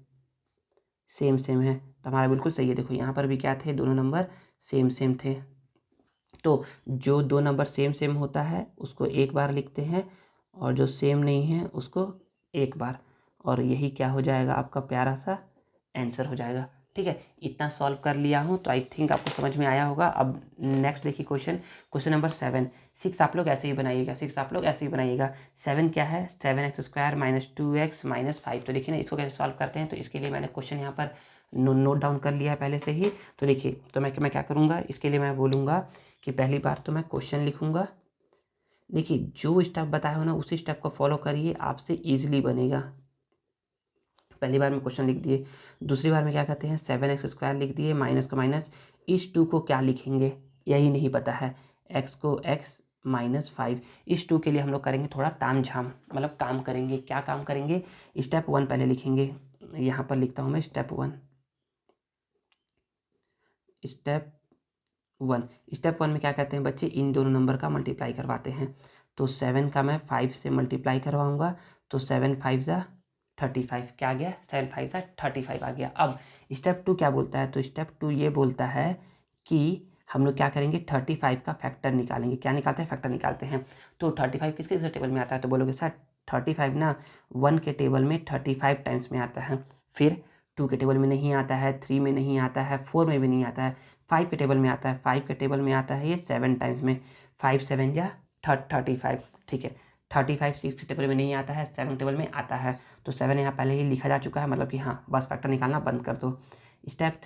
सेम सेम है, तो हमारा बिल्कुल सही है। देखो यहाँ पर भी क्या थे, दोनों नंबर सेम सेम थे। तो जो दो नंबर सेम सेम होता है उसको एक बार लिखते हैं, और जो सेम नहीं है उसको एक बार, और यही क्या हो जाएगा, आपका प्यारा सा आंसर हो जाएगा। ठीक है, इतना सॉल्व कर लिया हूँ, तो आई थिंक आपको समझ में आया होगा। अब नेक्स्ट देखिए क्वेश्चन नंबर 7। 6 आप लोग ऐसे ही बनाइएगा, 6 आप लोग ऐसे ही बनाइएगा। 7 क्या है, 7x² - 2x - 5। तो देखिए ना, इसको कैसे सॉल्व करते हैं, तो इसके लिए मैंने क्वेश्चन यहाँ पर नोट डाउन कर लिया है पहले से ही। तो देखिए, तो मैं क्या करूँगा, इसके लिए मैं बोलूँगा कि पहली बार तो मैं क्वेश्चन लिखूँगा। देखिए, जो स्टेप बताया हो ना उसी स्टेप को फॉलो करिए, आपसे ईजिली बनेगा। पहली बार में क्वेश्चन लिख दिए, दूसरी बार में क्या कहते हैं, 7x² लिख दिए, माइनस का माइनस, इस 2 को क्या लिखेंगे यही नहीं पता है, x को x - 5। इस 2 के लिए हम लोग करेंगे थोड़ा तामझाम, मतलब काम करेंगे। क्या काम करेंगे, स्टेप 1 पहले लिखेंगे। यहाँ पर लिखता हूँ मैं स्टेप 1। स्टेप 1 में क्या कहते हैं बच्चे, इन दोनों नंबर का मल्टीप्लाई करवाते हैं। तो 7 का मैं 5 से मल्टीप्लाई करवाऊँगा, तो 7 × 5 = 35। क्या आ गया, 7 × 5 = 35 आ गया। अब स्टेप 2 क्या बोलता है, तो स्टेप 2 ये बोलता है कि हम लोग क्या करेंगे, 35 का फैक्टर निकालेंगे। क्या निकालते हैं, फैक्टर निकालते हैं। तो 35 किस किस टेबल में आता है, तो बोलोगे सर 35 ना 1 के टेबल में 35 टाइम्स में आता है, फिर 2 के टेबल में नहीं आता है, 3 में नहीं आता है, 4 में भी नहीं आता है, 5 के टेबल में आता है। 5 के टेबल में आता है ये 7 टाइम्स में, 5 × 7 = 35। ठीक है, 35 6 के टेबल में नहीं आता है, 7 टेबल में आता है। तो 7 यहाँ पहले ही लिखा जा चुका है, मतलब कि हाँ, बस फैक्टर निकालना बंद कर दो। स्टेप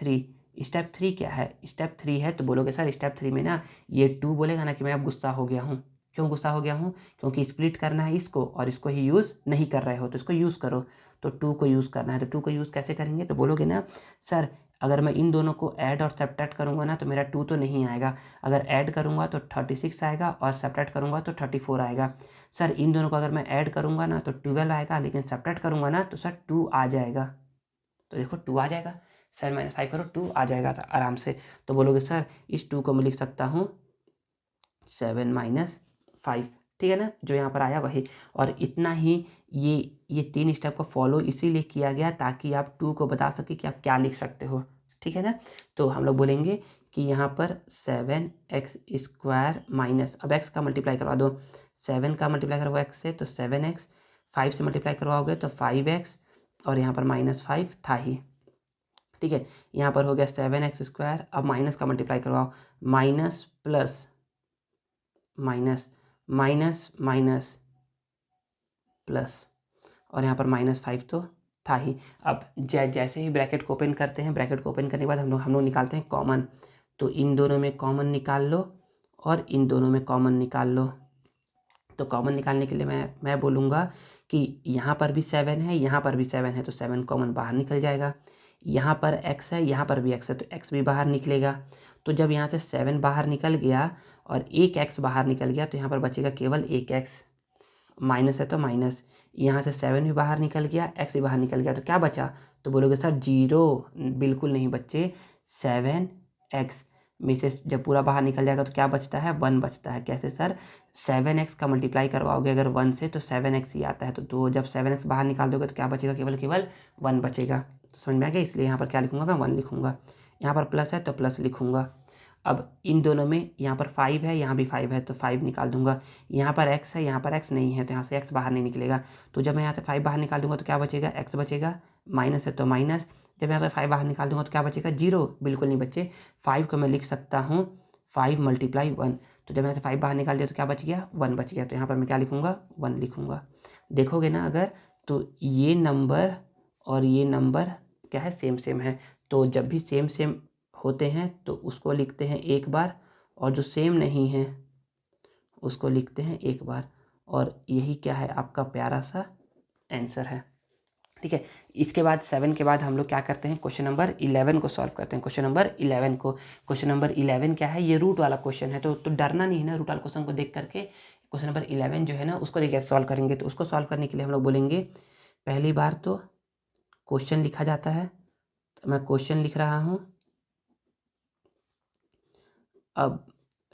3 क्या है, स्टेप 3 है, तो बोलोगे सर स्टेप 3 में ना ये 2 बोलेगा ना कि मैं अब गुस्सा हो गया हूँ। क्यों गुस्सा हो गया हूँ, क्योंकि स्प्लिट करना है इसको और इसको ही यूज़ नहीं कर रहे हो, तो इसको यूज़ करो। तो 2 को यूज़ करना है, तो 2 को यूज़ कैसे करेंगे, तो बोलोगे ना सर अगर मैं इन दोनों को ऐड और सब्ट्रैक्ट करूँगा ना तो मेरा 2 तो नहीं आएगा, अगर ऐड करूँगा तो 36 आएगा और सब्ट्रैक्ट करूँगा तो 34 आएगा। सर इन दोनों को अगर मैं ऐड करूँगा ना तो 12 आएगा, लेकिन सब्ट्रैक्ट करूँगा ना तो सर 2 आ जाएगा। तो देखो 2 आ जाएगा, 7 - 5 करो 2 आ जाएगा आराम से। तो बोलोगे सर इस 2 को मैं लिख सकता हूँ 7 - 5, ठीक है ना, जो यहाँ पर आया वही। और इतना ही, ये 3 स्टेप को फॉलो इसीलिए किया गया ताकि आप 2 को बता सके कि आप क्या लिख सकते हो, ठीक है ना। तो हम लोग बोलेंगे कि यहाँ पर 7x² माइनस, अब x का मल्टीप्लाई करवा दो, 7 का मल्टीप्लाई करवाओ x से तो 7x, 5 से मल्टीप्लाई करवाओगे तो 5x, और यहाँ पर -5 था ही, ठीक है। यहाँ पर हो गया 7x²। अब माइनस का मल्टीप्लाई करवाओ, minus plus minus minus minus plus, और यहाँ पर -5 तो था ही। अब जैसे ही ब्रैकेट को ओपन करते हैं, ब्रैकेट को ओपन करने के बाद हम लोग निकालते हैं कॉमन। तो इन दोनों में कॉमन निकाल लो और इन दोनों में कॉमन निकाल लो। तो कॉमन निकालने के लिए मैं बोलूँगा कि यहाँ पर भी 7 है, यहाँ पर भी 7 है, तो 7 कॉमन बाहर निकल जाएगा। यहाँ पर x है, यहाँ पर भी x है, तो x भी बाहर निकलेगा। तो जब यहाँ से 7 बाहर निकल गया और एक x बाहर निकल गया तो यहाँ पर बचेगा केवल एक x। माइनस है तो माइनस, यहाँ से 7 भी बाहर निकल गया, x भी बाहर निकल गया, तो क्या बचा, तो बोलोगे सर 0। बिल्कुल नहीं बच्चे, 7x में से जब पूरा बाहर निकल जाएगा तो क्या बचता है, 1 बचता है। कैसे सर, 7x का मल्टीप्लाई करवाओगे अगर 1 से तो 7x ही आता है, तो जब 7x बाहर निकाल दोगे तो क्या बचेगा, केवल 1 बचेगा। तो समझ में आ गया, इसलिए यहाँ पर क्या लिखूँगा मैं, 1 लिखूँगा। यहाँ पर प्लस है तो प्लस लिखूँगा। अब इन दोनों में यहाँ पर 5 है, यहाँ भी 5 है, तो 5 निकाल दूंगा। यहाँ पर x है, यहाँ पर x नहीं है, तो यहाँ से x बाहर नहीं निकलेगा। तो जब मैं यहाँ से 5 बाहर निकाल दूंगा तो क्या बचेगा, x बचेगा। माइनस है तो माइनस, जब यहाँ से 5 बाहर निकाल दूंगा तो क्या बचेगा, 0। बिल्कुल नहीं बच्चे, 5 को मैं लिख सकता हूँ 5 × 1। तो जब यहाँ से 5 बाहर निकाल दिया तो क्या बच गया, 1 बच गया। तो यहाँ पर मैं क्या लिखूँगा, 1 लिखूँगा। देखोगे ना अगर, तो ये नंबर और ये नंबर क्या है, सेम है। तो जब भी सेम होते हैं तो उसको लिखते हैं एक बार, और जो सेम नहीं है उसको लिखते हैं एक बार। और यही क्या है, आपका प्यारा सा आंसर है, ठीक है। इसके बाद 7 के बाद हम लोग क्या करते हैं, क्वेश्चन नंबर 11 को सॉल्व करते हैं। क्वेश्चन नंबर 11 क्या है, ये रूट वाला क्वेश्चन है, तो डरना नहीं है ना, रूट वाला क्वेश्चन को देख करके। क्वेश्चन नंबर 11 जो है ना उसको देखिए सॉल्व करेंगे। तो उसको सॉल्व करने के लिए हम लोग बोलेंगे, पहली बार तो क्वेश्चन लिखा जाता है, तो मैं क्वेश्चन लिख रहा हूँ। अब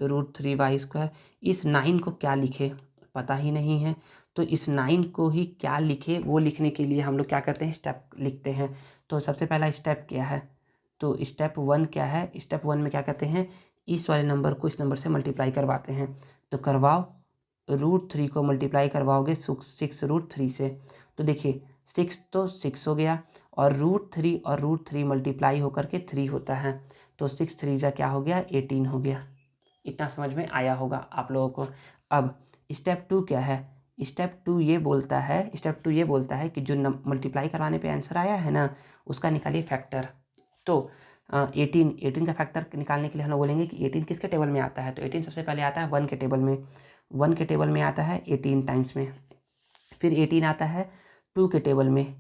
√3y², इस 9 को क्या लिखे पता ही नहीं है, तो इस 9 को ही क्या लिखे वो लिखने के लिए हम लोग क्या करते हैं, स्टेप लिखते हैं। तो सबसे पहला स्टेप क्या है, तो स्टेप 1 क्या है, स्टेप 1 में क्या करते हैं, इस वाले नंबर को इस नंबर से मल्टीप्लाई करवाते हैं। तो करवाओ, √3 को मल्टीप्लाई करवाओगे 6 √3 से। तो देखिए 6 तो 6 हो गया, और √3 और √3 मल्टीप्लाई होकर के 3 होता है, तो 6 3 जा क्या हो गया 18 हो गया। इतना समझ में आया होगा आप लोगों को। अब स्टेप 2 क्या है, स्टेप 2 ये बोलता है कि जो मल्टीप्लाई करवाने पे आंसर आया है ना उसका निकालिए फैक्टर। तो 18 का फैक्टर निकालने के लिए हम लोग बोलेंगे कि 18 किसके टेबल में आता है, तो 18 सबसे पहले आता है 1 के टेबल में, 1 के टेबल में आता है 18 टाइम्स में, फिर 18 आता है 2 के टेबल में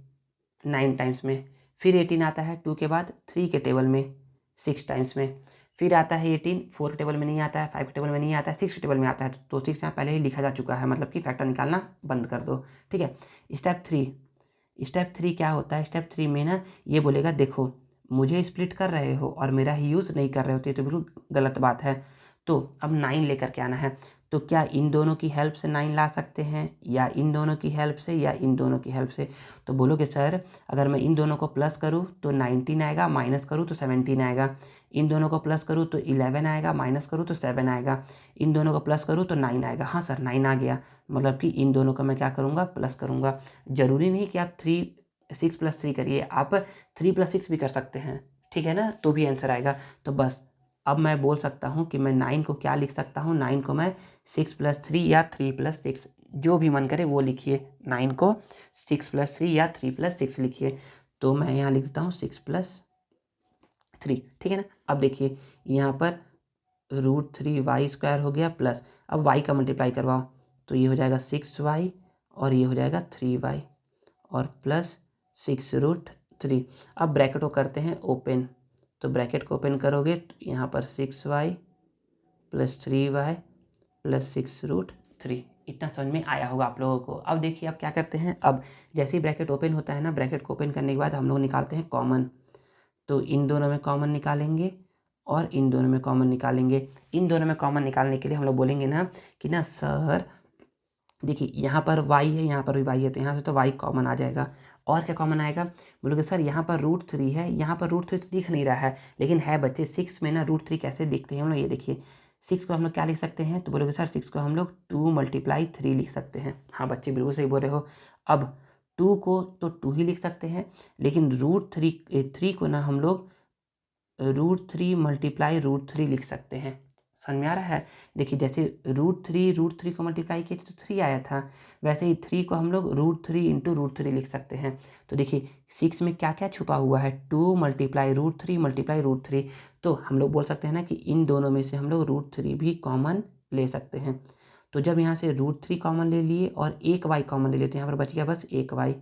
9 टाइम्स में, फिर 18 आता है 2 के बाद 3 के टेबल में 6 टाइम्स में, फिर आता है 18 4 के टेबल में नहीं आता है, 5 के टेबल में नहीं आता है, 6 के टेबल में आता है, तो 6 यहाँ पहले ही लिखा जा चुका है, मतलब कि फैक्टर निकालना बंद कर दो। ठीक है, स्टेप 3 क्या होता है, स्टेप 3 में ना ये बोलेगा देखो मुझे स्प्लिट कर रहे हो और मेरा ही यूज़ नहीं कर रहे हो, तो बिल्कुल गलत बात है। तो अब 9 लेकर के आना है, तो क्या इन दोनों की हेल्प से 9 ला सकते हैं या इन दोनों की हेल्प से या इन दोनों की हेल्प से, तो बोलोगे सर अगर मैं इन दोनों को प्लस करूँ तो 19 आएगा, माइनस करूँ तो 17 आएगा, इन दोनों को प्लस करूँ तो 11 आएगा, माइनस करूँ तो 7 आएगा, इन दोनों को प्लस करूँ तो 9 आएगा। हाँ सर 9 आ गया, मतलब कि इन दोनों का मैं क्या करूँगा प्लस करूँगा। ज़रूरी नहीं कि आप 6 + 3 करिए, आप 3 + 6 भी कर सकते हैं, ठीक है ना, तो भी आंसर आएगा। तो बस अब मैं बोल सकता हूँ कि मैं 9 को क्या लिख सकता हूँ, 9 को मैं 6 + 3 या 3 + 6 जो भी मन करे वो लिखिए, 9 को 6 + 3 या 3 + 6 लिखिए। तो मैं यहाँ लिख देता हूँ 6 + 3, ठीक है ना। अब देखिए यहाँ पर √3y² हो गया प्लस, अब y का मल्टीप्लाई करवाओ तो ये हो जाएगा 6y और ये हो जाएगा 3y और प्लस 6√3। अब ब्रैकेट को करते हैं ओपन, तो ब्रैकेट को ओपन करोगे तो यहाँ पर 6y + 3y + 6√3। इतना समझ में आया होगा आप लोगों को। अब देखिए अब क्या करते हैं, अब जैसे ही ब्रैकेट ओपन होता है ना, ब्रैकेट को ओपन करने के बाद हम लोग निकालते हैं कॉमन, तो इन दोनों में कॉमन निकालेंगे और इन दोनों में कॉमन निकालेंगे। इन दोनों में कॉमन निकालने के लिए हम लोग बोलेंगे ना कि ना सर देखिए यहाँ पर y है, यहाँ पर भी y है, तो यहाँ से तो y कॉमन आ जाएगा। और क्या कॉमन आएगा, बोलोगे सर यहाँ पर √3 है, यहाँ पर √3 तो दिख नहीं रहा है, लेकिन है बच्चे 6 में ना √3 कैसे दिखते हैं हम लोग, ये देखिए 6 को हम लोग क्या लिख सकते हैं, तो बोलोगे सर 6 को हम लोग 2 × 3 लिख सकते हैं। हाँ बच्चे बिल्कुल सही बोल रहे हो। अब 2 को तो 2 ही लिख सकते हैं, लेकिन √3 को ना हम लोग √3 × √3 लिख सकते हैं। समझ में आ रहा है, देखिए जैसे √3 को मल्टीप्लाई किए तो 3 आया था, वैसे ही 3 को हम लोग √3 × √3 लिख सकते हैं। तो देखिए 6 में क्या क्या छुपा हुआ है, 2 × √3 × √3, तो हम लोग बोल सकते हैं ना कि इन दोनों में से हम लोग √3 भी कॉमन ले सकते हैं। तो जब यहाँ से √3 कॉमन ले लिए और एक y कॉमन ले लिए तो यहाँ पर बच गया बस एक y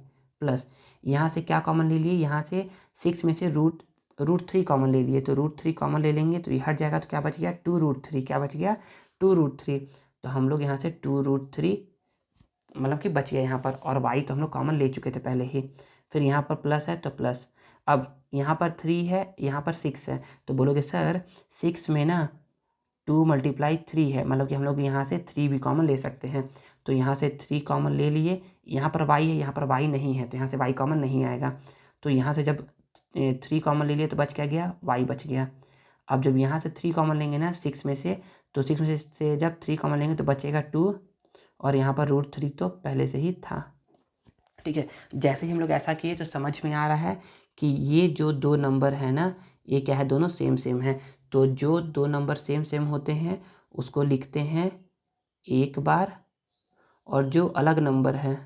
प्लस, यहाँ से क्या कॉमन ले लिए, यहाँ से 6 में से √3 कॉमन ले लिए, तो √3 कॉमन ले लेंगे तो ये हट जाएगा, तो क्या बच गया 2√3, क्या बच गया 2√3। तो हम लोग यहाँ से 2√3 मतलब कि बच गया यहाँ पर, और y तो हम लोग कॉमन ले चुके थे पहले ही। फिर यहाँ पर प्लस है तो प्लस, अब यहाँ पर 3 है, यहाँ पर 6 है, तो बोलोगे सर 6 में ना 2 × 3 है, मतलब कि हम लोग यहाँ से 3 भी कॉमन ले सकते हैं। तो यहाँ से 3 कॉमन ले लिए, यहाँ पर y है, यहाँ पर y नहीं है, तो यहाँ से y कॉमन नहीं आएगा। तो यहाँ से जब 3 कॉमन ले लिए तो बच क्या गया, y बच गया। अब जब यहाँ से 3 कॉमन लेंगे ना 6 में से, तो 6 में से जब 3 कॉमन लेंगे तो बचेगा 2, और यहाँ पर √3 तो पहले से ही था। ठीक है, जैसे ही हम लोग ऐसा किए तो समझ में आ रहा है कि ये जो दो नंबर है ना, ये क्या है, दोनों सेम सेम है। तो जो दो नंबर सेम सेम होते हैं उसको लिखते हैं एक बार, और जो अलग नंबर है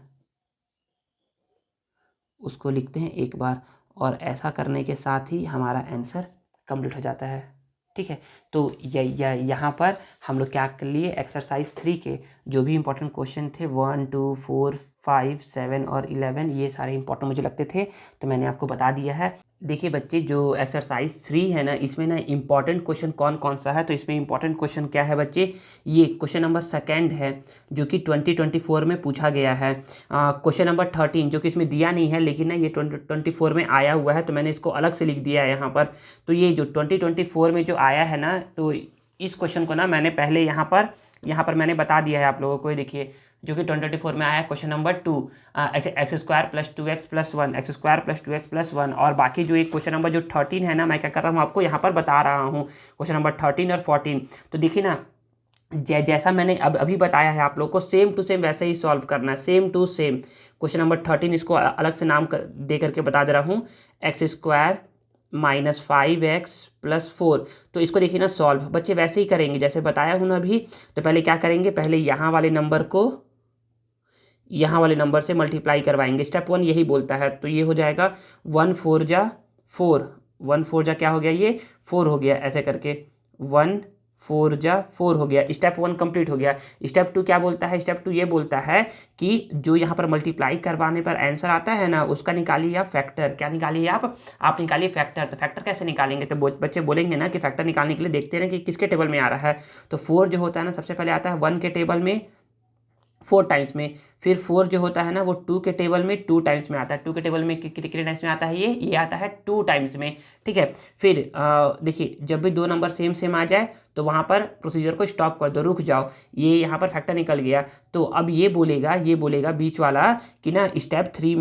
उसको लिखते हैं एक बार, और ऐसा करने के साथ ही हमारा आंसर कंप्लीट हो जाता है। ठीक है, तो यहाँ पर हम लोग क्या कर लिए, एक्सरसाइज 3 के जो भी इंपॉर्टेंट क्वेश्चन थे 1 2 4 5 7 और 11, ये सारे इंपॉर्टेंट मुझे लगते थे, तो मैंने आपको बता दिया है। देखिए बच्चे जो एक्सरसाइज 3 है ना, इसमें ना इंपॉर्टेंट क्वेश्चन कौन कौन सा है, तो इसमें इंपॉर्टेंट क्वेश्चन क्या है बच्चे, ये क्वेश्चन नंबर 2 है जो कि 2024 में पूछा गया है। क्वेश्चन नंबर 13 जो कि इसमें दिया नहीं है, लेकिन ना ये 2024 में आया हुआ है, तो मैंने इसको अलग से लिख दिया है यहाँ पर। तो ये जो 2024 में जो आया है ना, तो इस क्वेश्चन को ना मैंने पहले यहाँ पर मैंने बता दिया है आप लोगों को। देखिए जो कि 2024 में आया question number 2, x² + 2x + 1, x² + 2x + 1, और बाकी जो एक क्वेश्चन नंबर जो 13 है ना, मैं क्या कर रहा हूँ आपको यहाँ पर बता रहा हूँ, क्वेश्चन नंबर 13 और 14। तो देखिए ना जैसा मैंने अभी बताया है आप लोग को, सेम टू सेम वैसे ही सॉल्व करना है, same to same. Question number 13 इसको अलग से नाम दे करके बता दे रहा हूँ, x² - 5x+4। तो इसको देखिए ना सॉल्व बच्चे वैसे ही करेंगे जैसे बताया हूँ ना अभी। तो पहले क्या करेंगे, पहले यहाँ वाले नंबर को यहाँ वाले नंबर से मल्टीप्लाई करवाएंगे, स्टेप 1 यही बोलता है। तो ये हो जाएगा 1 4 जा 4, 1 4 जा क्या हो गया, ये 4 हो गया, ऐसे करके 1 4 जा 4 हो गया। स्टेप 1 कंप्लीट हो गया। स्टेप 2 क्या बोलता है, स्टेप 2 ये बोलता है कि जो यहाँ पर मल्टीप्लाई करवाने पर आंसर आता है ना, उसका निकालिए आप फैक्टर। क्या निकालिए आप निकालिए फैक्टर। तो फैक्टर कैसे निकालेंगे, तो बच्चे बोलेंगे ना कि फैक्टर निकालने के लिए देखते हैं कि किसके टेबल में आ रहा है। तो 4 जो होता है ना, सबसे पहले आता है 1 के टेबल में 4 टाइम्स में, फिर 4 जो होता है ना वो 2 के टेबल में 2 टाइम्स में आता है। 2 के टेबल में कितने टाइम्स में आता है, ये आता है 2 टाइम्स में, ठीक है। फिर देखिए जब भी दो नंबर सेम सेम आ जाए तो वहाँ पर प्रोसीजर को स्टॉप कर दो, रुक जाओ। ये यहाँ पर फैक्टर निकल गया। तो अब ये बोलेगा बीच वाला कि ना स्टेप 3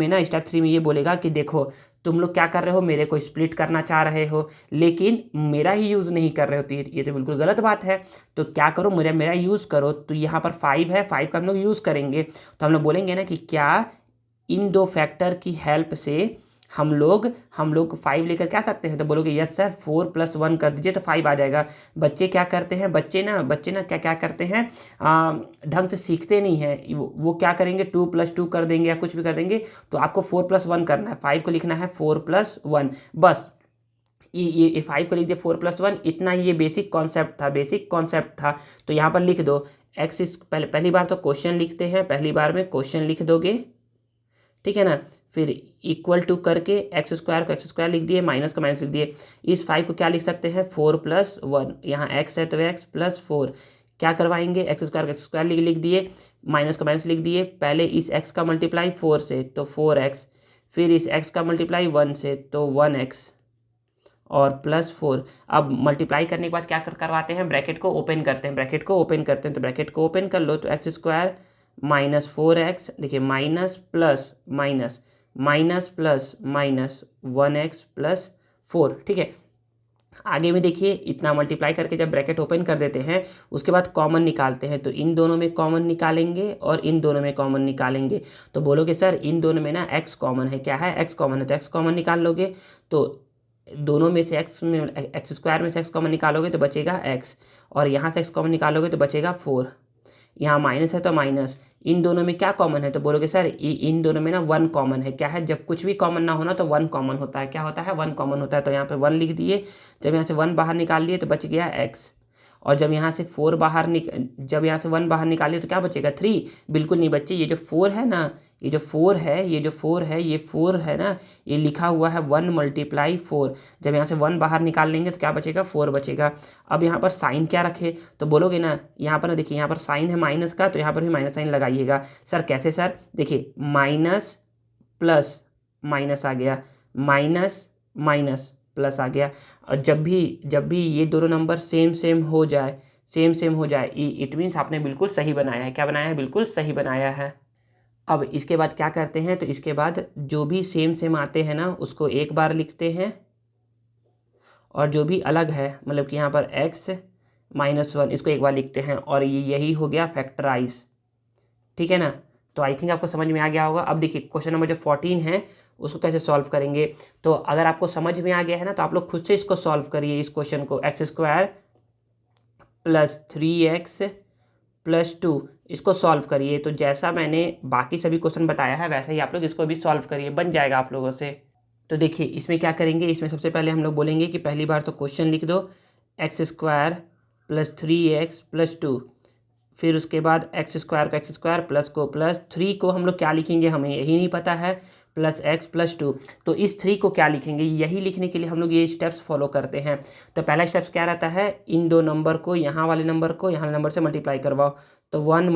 में ये बोलेगा कि देखो तुम लोग क्या कर रहे हो, मेरे को स्प्लिट करना चाह रहे हो लेकिन मेरा ही यूज़ नहीं कर रहे हो, तो ये तो बिल्कुल गलत बात है। तो क्या करो, मेरा यूज़ करो। तो यहाँ पर 5 है, 5 का हम लोग यूज़ करेंगे। तो हम लोग बोलेंगे ना कि क्या इन दो फैक्टर की हेल्प से हम लोग 5 लेकर क्या सकते हैं। तो बोलोगे यस सर 4 + 1 कर दीजिए तो 5 आ जाएगा। बच्चे क्या करते हैं, बच्चे ना क्या करते हैं, ढंग से सीखते नहीं हैं। वो क्या करेंगे 2 + 2 कर देंगे या कुछ भी कर देंगे। तो आपको 4 + 1 करना है, 5 को लिखना है 4 + 1 बस। ये 5 को लिख दिया 4 + 1, इतना ही ये बेसिक कॉन्सेप्ट था। तो यहाँ पर लिख दो पहली बार तो क्वेश्चन लिखते हैं, पहली बार में क्वेश्चन लिख दोगे, ठीक है ना। फिर इक्वल टू करके x² को x² लिख दिए, माइनस को माइनस लिख दिए। इस 5 को क्या लिख सकते हैं 4 + 1, यहाँ x है तो x + 4 क्या करवाएंगे, x² को x² लिख दिए, माइनस को माइनस लिख दिए। पहले इस x का मल्टीप्लाई 4 से तो 4x, फिर इस x का मल्टीप्लाई 1 से तो 1x और +4। अब मल्टीप्लाई करने के बाद क्या करवाते हैं, ब्रैकेट को ओपन करते हैं, तो ब्रैकेट को ओपन कर लो। तो x² - 4x, देखिए माइनस प्लस माइनस 1x + 4, ठीक है। आगे में देखिए इतना मल्टीप्लाई करके जब ब्रैकेट ओपन कर देते हैं उसके बाद कॉमन निकालते हैं। तो इन दोनों में कॉमन निकालेंगे और इन दोनों में कॉमन निकालेंगे। तो बोलोगे सर इन दोनों में ना x कॉमन है, क्या है x कॉमन है, तो x कॉमन निकाल लोगे। तो दोनों में से x में से x कॉमन निकालोगे तो बचेगा x, और यहाँ से x कॉमन निकालोगे तो बचेगा 4। यहाँ माइनस है तो माइनस, इन दोनों में क्या कॉमन है, तो बोलोगे सर इन दोनों में ना 1 कॉमन है। क्या है, जब कुछ भी कॉमन ना होना तो 1 कॉमन होता है। क्या होता है, 1 कॉमन होता है। तो यहाँ पे 1 लिख दिए। जब यहाँ से 1 बाहर निकाल लिए तो बच गया x, और जब यहाँ से 1 बाहर निकालिए तो क्या बचेगा 3। बिल्कुल नहीं बच्चे, ये जो 4 है ना, ये 4 है ना, ये लिखा हुआ है 1 × 4। जब यहाँ से 1 बाहर निकाल लेंगे तो क्या बचेगा 4 बचेगा। अब यहाँ पर साइन क्या रखे, तो बोलोगे ना यहाँ पर ना देखिए यहाँ पर साइन है माइनस का, तो यहाँ पर भी माइनस साइन लगाइएगा। सर कैसे सर, देखिए माइनस प्लस माइनस आ गया, माइनस माइनस प्लस आ गया। और जब भी ये दोनों नंबर सेम हो जाए, इट मीन्स आपने बिल्कुल सही बनाया है। क्या बनाया है, बिल्कुल सही बनाया है। अब इसके बाद क्या करते हैं, तो इसके बाद जो भी सेम आते हैं ना उसको एक बार लिखते हैं, और जो भी अलग है मतलब कि यहाँ पर x - 1 इसको एक बार लिखते हैं, और यही हो गया फैक्टराइज, ठीक है ना। तो आई थिंक आपको समझ में आ गया होगा। अब देखिए क्वेश्चन नंबर जो 14 है उसको कैसे सॉल्व करेंगे। तो अगर आपको समझ में आ गया है ना तो आप लोग खुद से इसको सॉल्व करिए। इस क्वेश्चन को x² + 3x + 2 इसको सॉल्व करिए। तो जैसा मैंने बाकी सभी क्वेश्चन बताया है वैसे ही आप लोग इसको भी सॉल्व करिए, बन जाएगा आप लोगों से। तो देखिए इसमें क्या करेंगे, इसमें सबसे पहले हम लोग बोलेंगे कि पहली बार तो क्वेश्चन लिख दो x² + 3x + 2, फिर उसके बाद x² को x² प्लस 3 को हम लोग क्या लिखेंगे हमें यही नहीं पता है, +x + 2। तो इस 3 को क्या लिखेंगे, यही लिखने के लिए हम लोग ये स्टेप्स फॉलो करते हैं। तो पहला स्टेप्स क्या रहता है, इन दो नंबर को यहाँ वाले नंबर को यहाँ वाले नंबर से मल्टीप्लाई करवाओ। तो 1 ×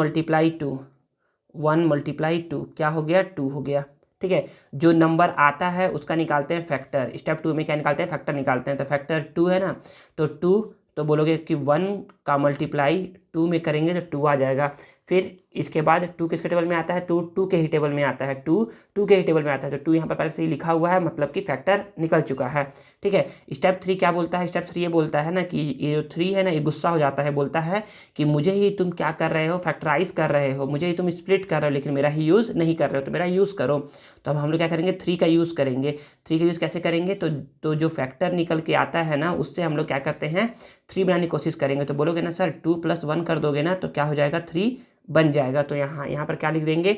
2 क्या हो गया, 2 हो गया, ठीक है। जो नंबर आता है उसका निकालते हैं फैक्टर। स्टेप 2 में क्या निकालते हैं, फैक्टर निकालते हैं। तो फैक्टर 2 है ना, तो 2 तो बोलोगे कि 1 का मल्टीप्लाई 2 में करेंगे तो 2 आ जाएगा। फिर इसके बाद टू किसके टेबल में आता है, टू के ही टेबल में आता है, टू के ही टेबल में आता है। तो टू यहाँ पर पहले से ही लिखा हुआ है, मतलब कि फैक्टर निकल चुका है। ठीक है, स्टेप 3 क्या बोलता है, स्टेप 3 ये बोलता है ना कि ये जो 3 है ना, ये गुस्सा हो जाता है, बोलता है कि मुझे ही तुम क्या कर रहे हो, फैक्टराइज कर रहे हो, मुझे ही तुम स्प्लिट कर रहे हो, लेकिन मेरा ही यूज़ नहीं कर रहे हो, तो मेरा यूज़ करो। तो अब हम लोग क्या करेंगे, 3 का यूज़ करेंगे। 3 का यूज़ कैसे करेंगे, तो जो फैक्टर निकल के आता है ना, उससे हम लोग क्या करते हैं, 3 बनाने की कोशिश करेंगे। तो बोलोगे ना सर 2 + 1 कर दोगे ना, तो क्या हो जाएगा, 3 बन जाएगा। तो यहाँ पर क्या लिख देंगे,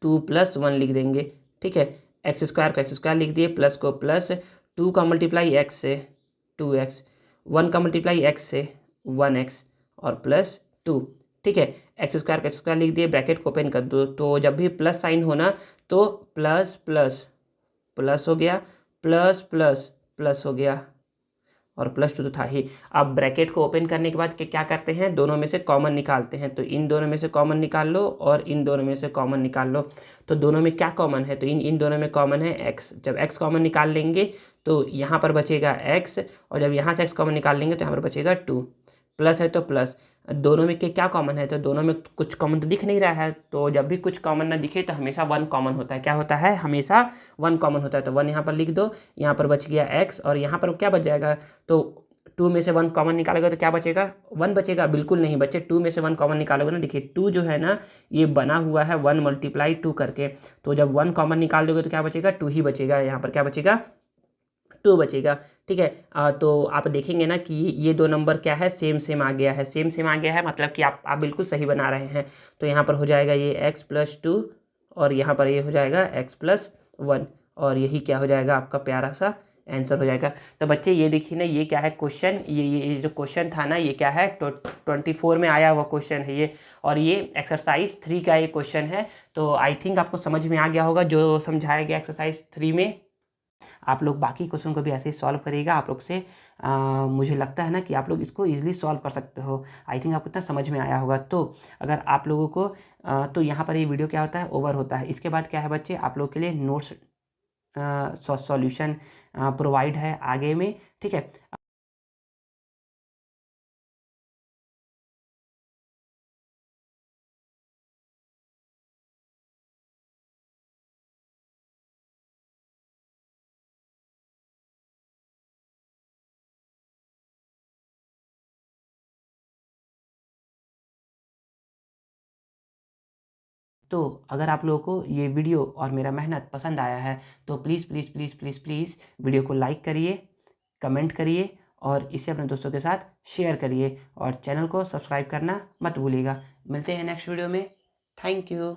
2 + 1 लिख देंगे। ठीक है, एक्स स्क्वायर को एक्स स्क्वायर लिख दिए, प्लस को प्लस, 2 का मल्टीप्लाई एक्स से 2x, 1 का मल्टीप्लाई एक्स से 1x और प्लस 2। ठीक है, एक्स स्क्वायर का एक्स स्क्वायर लिख दिए, ब्रैकेट को ओपन कर दो। तो जब भी प्लस साइन होना तो प्लस प्लस प्लस हो गया, प्लस प्लस प्लस हो गया, और प्लस 2 तो था ही। अब ब्रैकेट को ओपन करने के बाद क्या करते हैं, दोनों में से कॉमन निकालते हैं। तो इन दोनों में से कॉमन निकाल लो और इन दोनों में से कॉमन निकाल लो। तो दोनों में क्या कॉमन है, तो इन दोनों में कॉमन है x। जब x कॉमन निकाल लेंगे तो यहाँ पर बचेगा x, और जब यहाँ से x कॉमन निकाल लेंगे तो यहाँ पर बचेगा 2। प्लस है तो प्लस, दोनों में क्या कॉमन है, तो दोनों में कुछ कॉमन तो दिख नहीं रहा है। तो जब भी कुछ कॉमन ना दिखे तो हमेशा 1 कॉमन होता है। क्या होता है, हमेशा 1 कॉमन होता है। तो 1 यहाँ पर लिख दो, यहाँ पर बच गया x, और यहाँ पर क्या बच जाएगा, तो 2 में से 1 कॉमन निकालोगे तो क्या बचेगा, 1 बचेगा। बिल्कुल नहीं बच्चे, 2 में से 1 कॉमन निकालोगे ना, देखिए 2 जो है ना, ये बना हुआ है 1 × 2 करके। तो जब 1 कॉमन निकाल दोगे तो क्या बचेगा, 2 ही बचेगा। यहाँ पर क्या बचेगा, 2 बचेगा। ठीक है, तो आप देखेंगे ना कि ये 2 नंबर क्या है, सेम सेम आ गया है, सेम सेम आ गया है, मतलब कि आप बिल्कुल सही बना रहे हैं। तो यहाँ पर हो जाएगा ये x + 2, और यहाँ पर ये हो जाएगा x + 1, और यही क्या हो जाएगा, आपका प्यारा सा आंसर हो जाएगा। तो बच्चे ये देखिए ना, ये क्या है क्वेश्चन, ये जो क्वेश्चन था ना, ये क्या है, 24 में आया हुआ क्वेश्चन है ये, और ये एक्सरसाइज 3 का ये क्वेश्चन है। तो आई थिंक आपको समझ में आ गया होगा जो समझाया गया एक्सरसाइज 3 में। आप लोग बाकी क्वेश्चन को भी ऐसे ही सॉल्व करिएगा। आप लोग से मुझे लगता है ना कि आप लोग इसको इजीली सॉल्व कर सकते हो। आई थिंक आपको इतना समझ में आया होगा। तो अगर आप लोगों को तो यहाँ पर ये वीडियो क्या होता है, ओवर होता है। इसके बाद क्या है बच्चे, आप लोग के लिए नोट्स सॉल्यूशन प्रोवाइड है आगे में। ठीक है, तो अगर आप लोगों को ये वीडियो और मेरा मेहनत पसंद आया है तो please please please please please video को लाइक करिए, कमेंट करिए, और इसे अपने दोस्तों के साथ शेयर करिए, और चैनल को सब्सक्राइब करना मत भूलिएगा। मिलते हैं नेक्स्ट वीडियो में। Thank you.